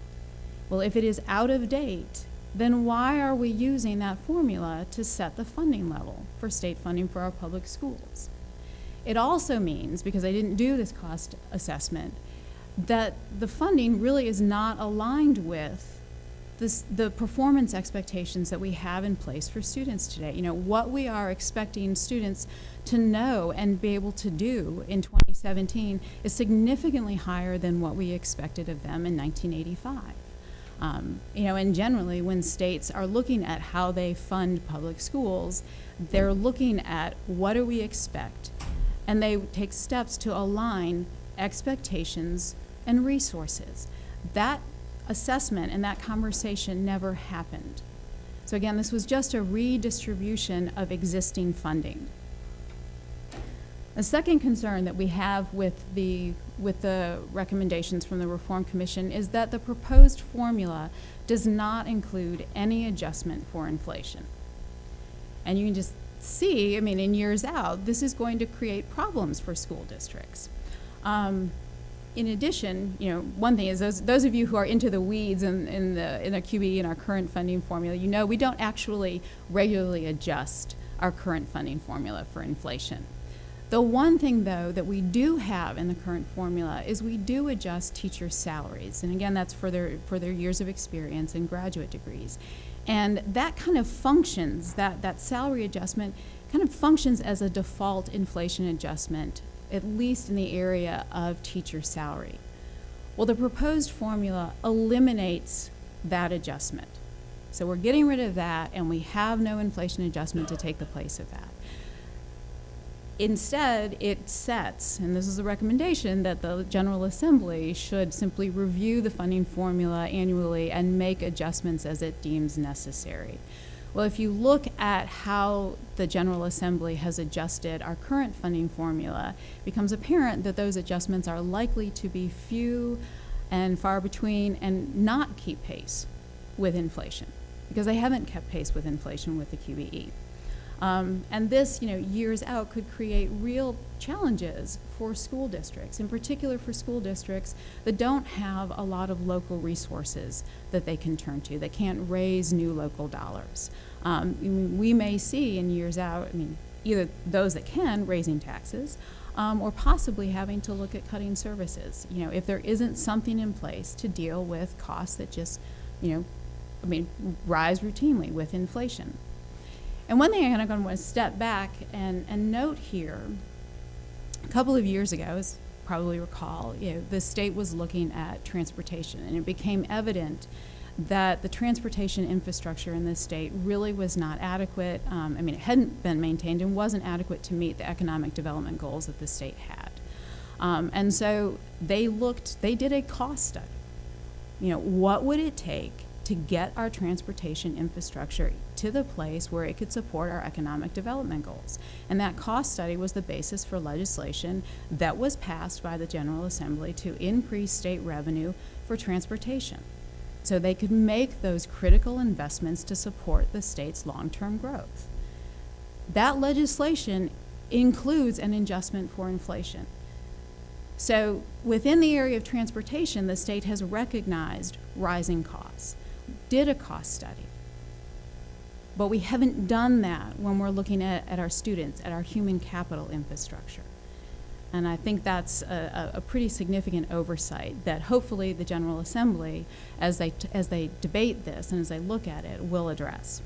Well, if it is out of date, then why are we using that formula to set the funding level for state funding for our public schools? It also means, because I didn't do this cost assessment, that the funding really is not aligned with the performance expectations that we have in place for students today. You know, what we are expecting students to know and be able to do in 2017 is significantly higher than what we expected of them in 1985. And generally when states are looking at how they fund public schools, they're looking at what do we expect, and they take steps to align expectations and resources. That assessment and that conversation never happened. So again, this was just a redistribution of existing funding. A second concern that we have with the recommendations from the Reform Commission is that the proposed formula does not include any adjustment for inflation. And you can just see, I mean, in years out, this is going to create problems for school districts. In addition, one thing is those of you who are into the weeds in the QBE and our current funding formula, we don't actually regularly adjust our current funding formula for inflation. The one thing, though, that we do have in the current formula is we do adjust teachers' salaries. And again, that's for their years of experience and graduate degrees. And that kind of functions, that salary adjustment kind of functions as a default inflation adjustment, at least in the area of teacher salary. Well, the proposed formula eliminates that adjustment. So we're getting rid of that, and we have no inflation adjustment to take the place of that. Instead, it sets, and this is a recommendation, that the General Assembly should simply review the funding formula annually and make adjustments as it deems necessary. Well, if you look at how the General Assembly has adjusted our current funding formula, it becomes apparent that those adjustments are likely to be few and far between and not keep pace with inflation, because they haven't kept pace with inflation with the QBE. And this, years out could create real challenges for school districts, in particular for school districts that don't have a lot of local resources that they can turn to, that can't raise new local dollars. We may see in years out, either those that can raising taxes, or possibly having to look at cutting services. If there isn't something in place to deal with costs that just, rise routinely with inflation. And one thing I'm going to want to step back and note here, a couple of years ago, as you probably recall, the state was looking at transportation, and it became evident that the transportation infrastructure in this state really was not adequate. It hadn't been maintained and wasn't adequate to meet the economic development goals that the state had. And so they did a cost study. What would it take to get our transportation infrastructure to the place where it could support our economic development goals? And that cost study was the basis for legislation that was passed by the General Assembly to increase state revenue for transportation, so they could make those critical investments to support the state's long-term growth. That legislation includes an adjustment for inflation. So within the area of transportation, the state has recognized rising costs, did a cost study. But we haven't done that when we're looking at our students, at our human capital infrastructure. And I think that's a pretty significant oversight that hopefully the General Assembly, as they debate this and as they look at it, will address.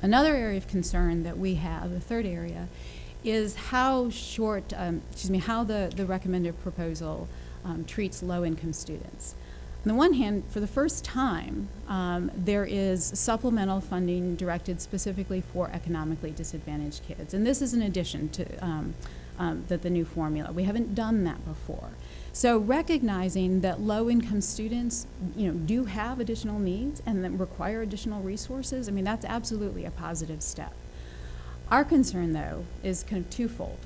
Another area of concern that we have, the third area, is how the recommended proposal treats low-income students. On the one hand, for the first time, there is supplemental funding directed specifically for economically disadvantaged kids. And this is in addition to the new formula. We haven't done that before. So recognizing that low-income students, do have additional needs and that require additional resources, that's absolutely a positive step. Our concern, though, is kind of twofold.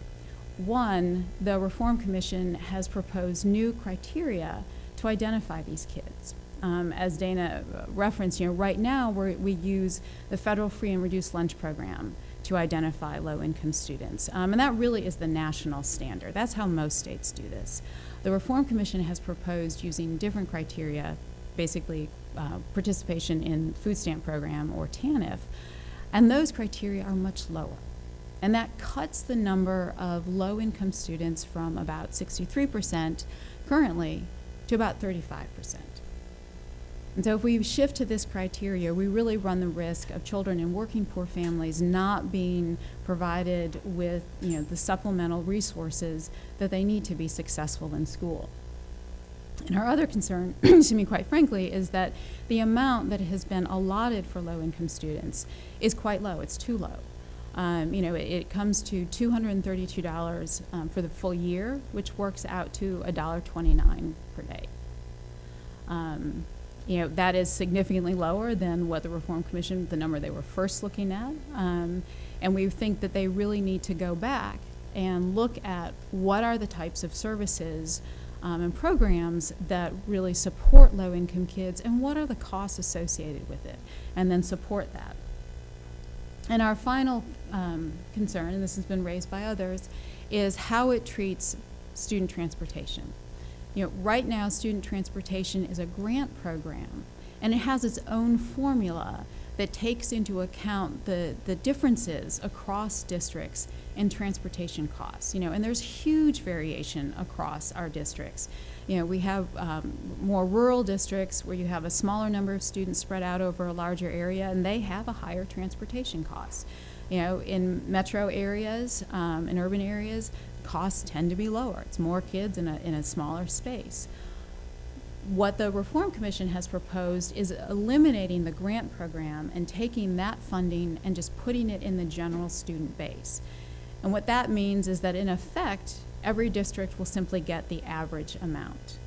One, the Reform Commission has proposed new criteria to identify these kids. As Dana referenced, right now we use the federal free and reduced lunch program to identify low-income students. And that really is the national standard. That's how most states do this. The Reform Commission has proposed using different criteria, basically participation in food stamp program or TANF, and those criteria are much lower. And that cuts the number of low-income students from about 63% currently to about 35%. And so if we shift to this criteria, we really run the risk of children in working poor families not being provided with, the supplemental resources that they need to be successful in school. And our other concern, quite frankly, is that the amount that has been allotted for low-income students is quite low. It's too low. It comes to $232 for the full year, which works out to $1.29 per day. That is significantly lower than what the Reform Commission, the number they were first looking at. And we think that they really need to go back and look at what are the types of services and programs that really support low-income kids, and what are the costs associated with it, and then support that. And our final concern, and this has been raised by others, is how it treats student transportation. Right now, student transportation is a grant program, and it has its own formula that takes into account the differences across districts in transportation costs. And there's huge variation across our districts. We have more rural districts where you have a smaller number of students spread out over a larger area, and they have a higher transportation cost. In metro areas, in urban areas, costs tend to be lower. It's more kids in a smaller space. What the Reform Commission has proposed is eliminating the grant program and taking that funding and just putting it in the general student base. And what that means is that, in effect, every district will simply get the average amount.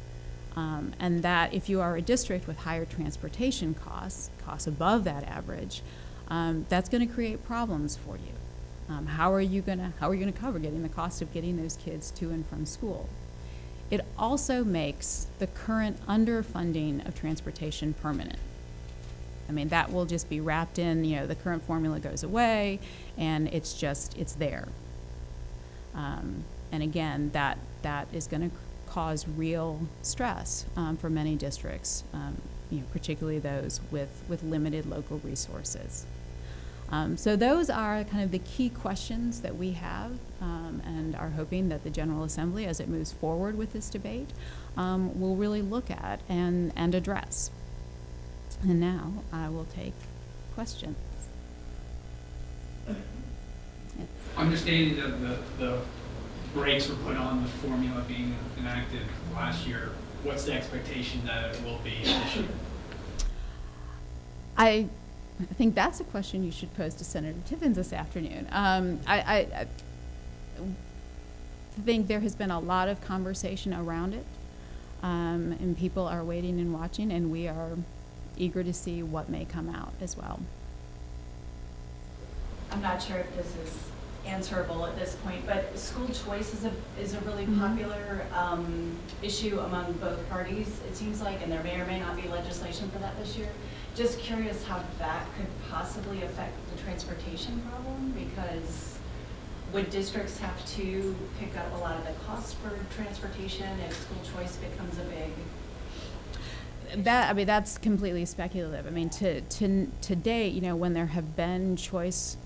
And that if you are a district with higher transportation costs above that average, that's going to create problems for you. How are you going to cover getting the cost of getting those kids to and from school? It also makes the current underfunding of transportation permanent. I mean, that will just be wrapped in, the current formula goes away, and it's there. And again, that is going to cause real stress for many districts, particularly those with limited local resources. So those are kind of the key questions that we have, and are hoping that the General Assembly, as it moves forward with this debate, will really look at and address. And now I will take questions. Yes. Understanding that the brakes were put on the formula being enacted last year, what's the expectation that it will be this year? I think that's a question you should pose to Senator Tiffins this afternoon. I think there has been a lot of conversation around it, and people are waiting and watching, and we are eager to see what may come out as well. I'm not sure if this is answerable at this point, but school choice is a really popular issue among both parties, it seems like, and there may or may not be legislation for that this year. Just curious how that could possibly affect the transportation problem, because would districts have to pick up a lot of the costs for transportation if school choice becomes a big? That's completely speculative. I mean, to date, when there have been choice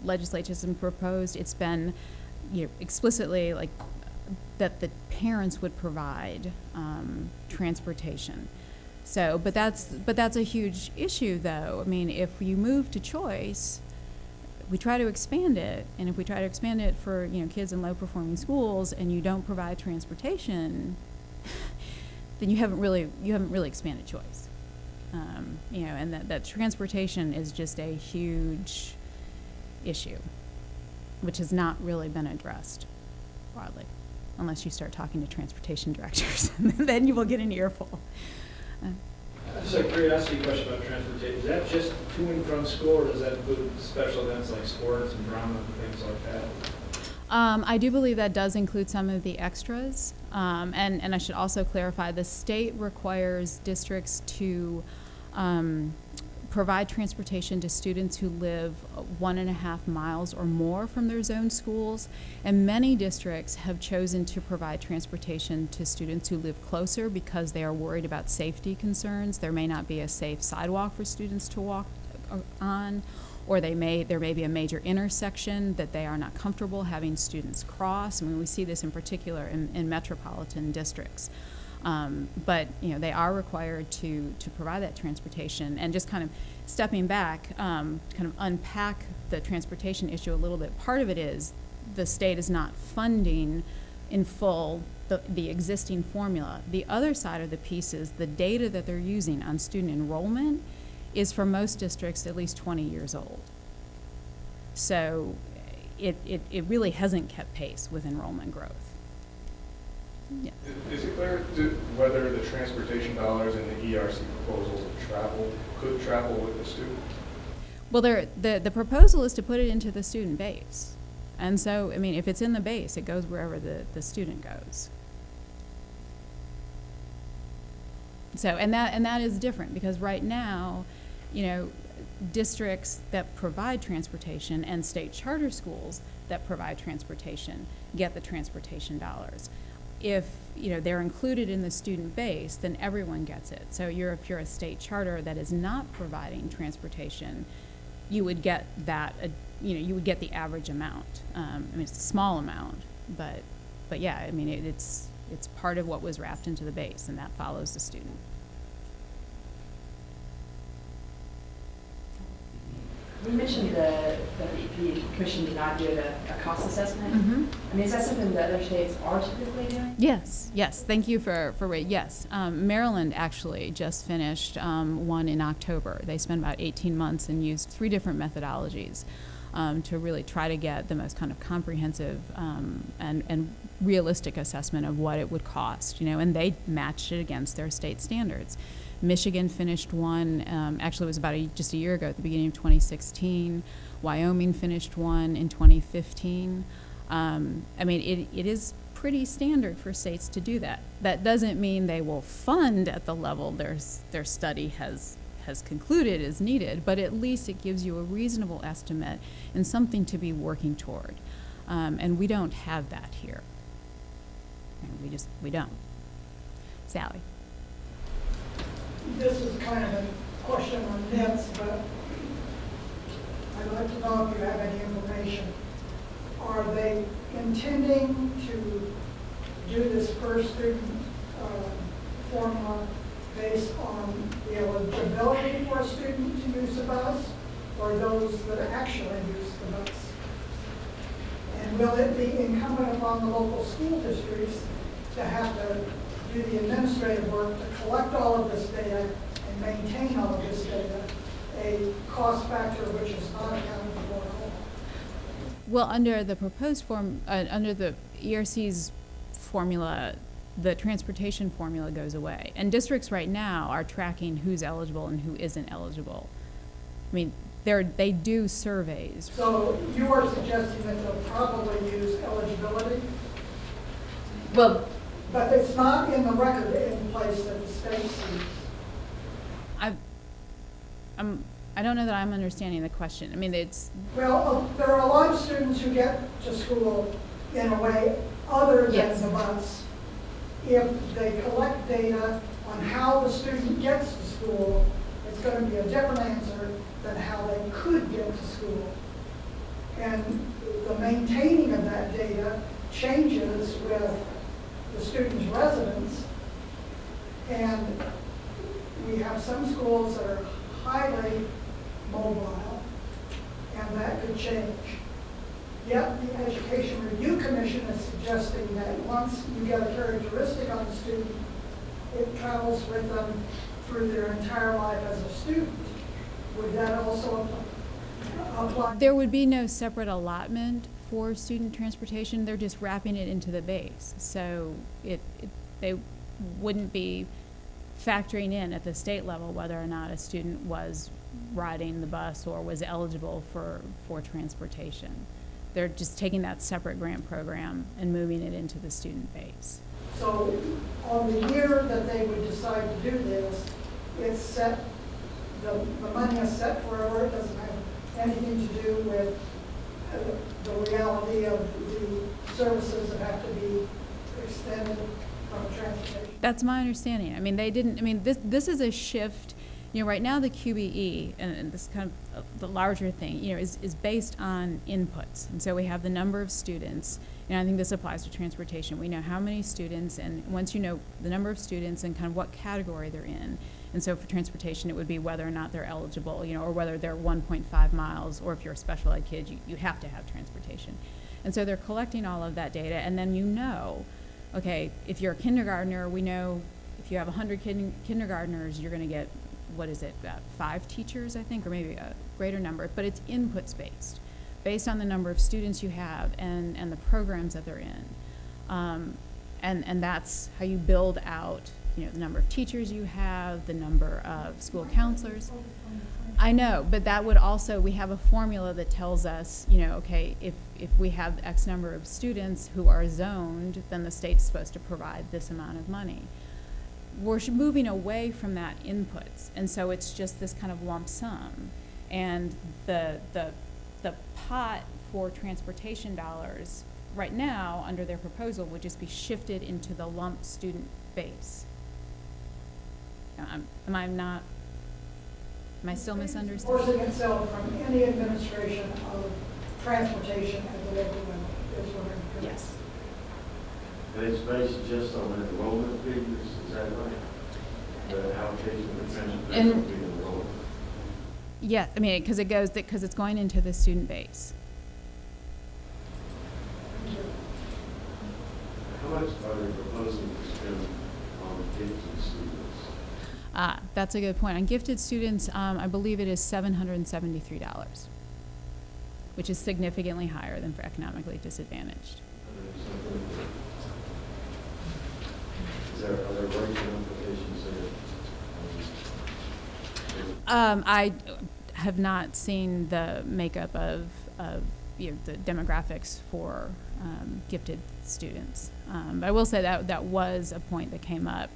legislation proposed, it's been, explicitly like that the parents would provide transportation. So, but that's a huge issue, though. I mean, if you move to choice, we try to expand it, and if we try to expand it for kids in low-performing schools, and you don't provide transportation, then you haven't really expanded choice. And that transportation is just a huge issue, which has not really been addressed broadly, unless you start talking to transportation directors, and then you will get an earful. Just a curiosity question about transportation. Is that just to and from school, or does that include special events like sports and drama and things like that? I do believe that does include some of the extras. And I should also clarify, the state requires districts to provide transportation to students who live 1.5 miles or more from their zone schools. And many districts have chosen to provide transportation to students who live closer because they are worried about safety concerns. There may not be a safe sidewalk for students to walk on, or there may be a major intersection that they are not comfortable having students cross. I mean, we see this in particular in metropolitan districts. But they are required to provide that transportation. And just kind of stepping back, kind of unpack the transportation issue a little bit. Part of it is the state is not funding in full the existing formula. The other side of the piece is the data that they're using on student enrollment is for most districts at least 20 years old. So it really hasn't kept pace with enrollment growth. Yeah. Is it clear whether the transportation dollars in the ERC proposal could travel with the student? Well, the proposal is to put it into the student base. And so, I mean, if it's in the base, it goes wherever the student goes. So, and that is different, because right now, districts that provide transportation and state charter schools that provide transportation get the transportation dollars. If they're included in the student base, then everyone gets it. So if you're a state charter that is not providing transportation, you would get that. You would get the average amount. I mean, it's a small amount, but yeah, I mean, it's part of what was wrapped into the base, and that follows the student. You mentioned the commission did not do a cost assessment. Mm-hmm. I mean, is that something that other states are typically doing? Yes. Thank you for yes. Maryland actually just finished one in October. They spent about 18 months and used 3 different methodologies to really try to get the most kind of comprehensive and realistic assessment of what it would cost, and they matched it against their state standards. Michigan finished one, actually it was about just a year ago at the beginning of 2016. Wyoming finished one in 2015. It is pretty standard for states to do that. That doesn't mean they will fund at the level their study has concluded is needed, but at least it gives you a reasonable estimate and something to be working toward. And we don't have that here. And we don't. Sally. This is kind of a question on nits, but I'd like to know if you have any information. Are they intending to do this per student formula based on the eligibility for a student to use the bus, or those that actually use the bus? And will it be incumbent upon the local school districts to have to do the administrative work to collect all of this data and maintain all of this data, a cost factor which is not accounted for at all? Well, under the proposed under the ERC's formula, the transportation formula goes away. And districts right now are tracking who's eligible and who isn't eligible. They do surveys. So you are suggesting that they'll probably use eligibility? Well, but it's not in the record in place that the state sees. I don't know that I'm understanding the question. It's... Well, there are a lot of students who get to school in a way other than the bus. If they collect data on how the student gets to school, it's going to be a different answer than how they could get to school. And the maintaining of that data changes with the student's residence. And we have some schools that are highly mobile, and that could change. Yet the Education Review Commission is suggesting that once you get a characteristic on the student, it travels with them through their entire life as a student. Would that also apply? There would be no separate allotment for student transportation. They're just wrapping it into the base. So they wouldn't be factoring in at the state level whether or not a student was riding the bus or was eligible for transportation. They're just taking that separate grant program and moving it into the student base. So on the year that they would decide to do this, it's set, the money is set forever. It doesn't have anything to do with the reality of the services that have to be extended from transportation. That's my understanding. They didn't, this is a shift. Right now the QBE, and this kind of the larger thing, is based on inputs. And so we have the number of students, and I think this applies to transportation. We know how many students, and once you know the number of students and kind of what category they're in. And so for transportation, it would be whether or not they're eligible, or whether they're 1.5 miles, or if you're a special ed kid, you have to have transportation. And so they're collecting all of that data, and then okay, if you're a kindergartner, we know if you have 100 kindergartners, you're going to get, 5 teachers, I think, or maybe a greater number, but it's inputs based on the number of students you have and the programs that they're in. And that's how you build out, the number of teachers you have, the number of school counselors. I know, but that would also, we have a formula that tells us, okay, if we have X number of students who are zoned, then the state's supposed to provide this amount of money. We're moving away from that inputs, and so it's just this kind of lump sum. And the pot for transportation dollars right now, under their proposal, would just be shifted into the lump student base. Am I still misunderstanding? Forcing itself from any administration of transportation at the local level is what I'm correct. Yes. And it's based just on enrollment figures, is that right? The allocation of transportation will be enrollment. Yeah, because it's going into the student base. How much are they proposing to spend on gifted students? That's a good point. On gifted students, I believe it is $773, which is significantly higher than for economically disadvantaged. I have not seen the makeup of the demographics for gifted students. But I will say that was a point that came up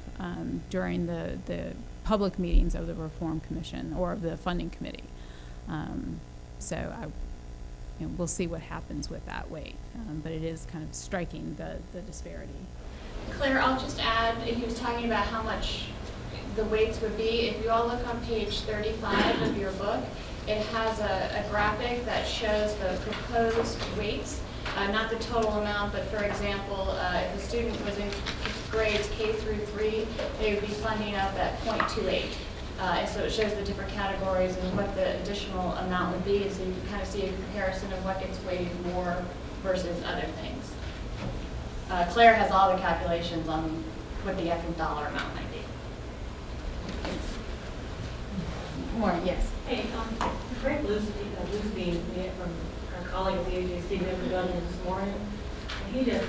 during the public meetings of the Reform Commission or of the Funding Committee. So we'll see what happens with that weight. But it is kind of striking the disparity. Claire, I'll just add, he was talking about how much the weights would be. If you all look on page 35 of your book, it has a graphic that shows the proposed weights, not the total amount, but for example, if a student was in grades K through 3, they would be funding up at 0.28. And so it shows the different categories and what the additional amount would be, so you can kind of see a comparison of what gets weighted more versus other things. Claire has all the calculations on what the actual dollar amount might be. More, yes. Hey, Frank Lucebean, from our colleague at the AJC, met with the governor this morning, and he just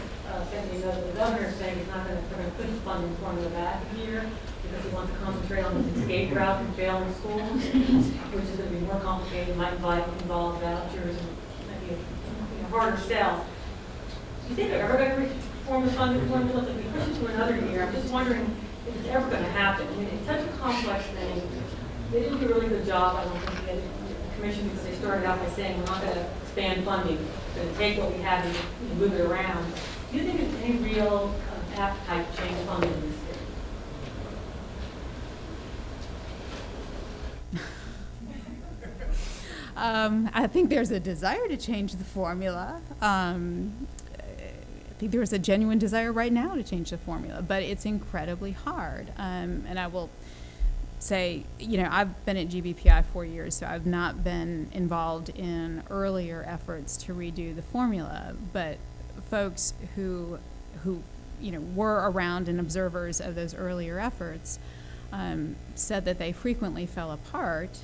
sent me a note that the governor is saying he's not going to put his funding formula back here because he wants to concentrate on this escape route from failing schools, which is going to be more complicated, might involve vouchers, and might be a harder sell. Do you think they're ever going to reform the funding formula? If we push it to another year, I'm just wondering if it's ever going to happen. I mean, it's such a complex thing. They didn't do a really good job, I don't think, the commission, because they started out by saying we're not going to expand funding, we're going to take what we have and move it around. Do you think there's any real appetite to change funding in this state? I think there's a desire to change the formula. I think there's a genuine desire right now to change the formula, but it's incredibly hard. And I will say, I've been at GBPI 4 years, so I've not been involved in earlier efforts to redo the formula, but folks who were around and observers of those earlier efforts said that they frequently fell apart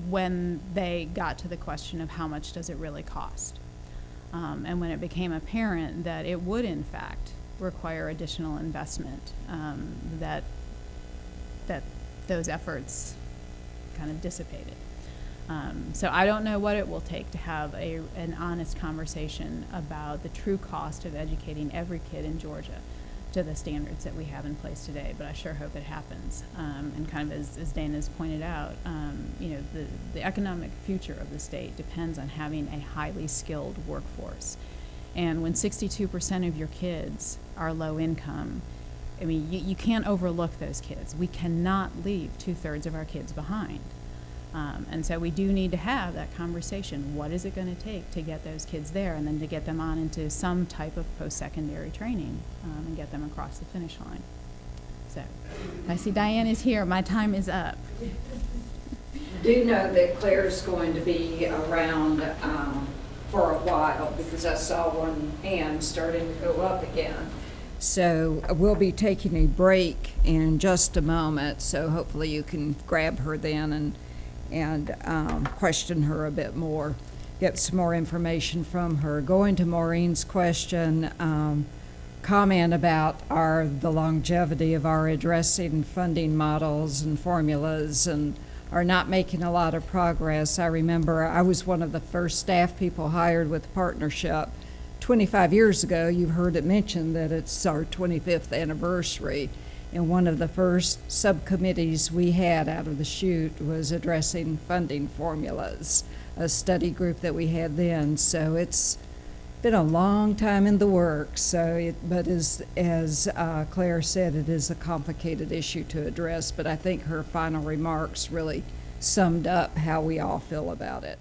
when they got to the question of how much does it really cost. And when it became apparent that it would, in fact, require additional investment, that those efforts kind of dissipated. So I don't know what it will take to have an honest conversation about the true cost of educating every kid in Georgia to the standards that we have in place today, but I sure hope it happens. And kind of as Dana's pointed out, the economic future of the state depends on having a highly skilled workforce. And when 62% of your kids are low income, I mean, you can't overlook those kids. We cannot leave 2/3 of our kids behind. And so we do need to have that conversation. What is it going to take to get those kids there and then to get them on into some type of post-secondary training and get them across the finish line? So I see Diane is here. My time is up. Do know that Claire's going to be around for a while because I saw one hand starting to go up again. So we'll be taking a break in just a moment, so hopefully you can grab her then and question her a bit more, get some more information from her. Going to Maureen's question, comment about the longevity of our addressing funding models and formulas and are not making a lot of progress. I remember I was one of the first staff people hired with the partnership 25 years ago. You've heard it mentioned that it's our 25th anniversary. And one of the first subcommittees we had out of the chute was addressing funding formulas, a study group that we had then. So it's been a long time in the works. But as Claire said, it is a complicated issue to address. But I think her final remarks really summed up how we all feel about it.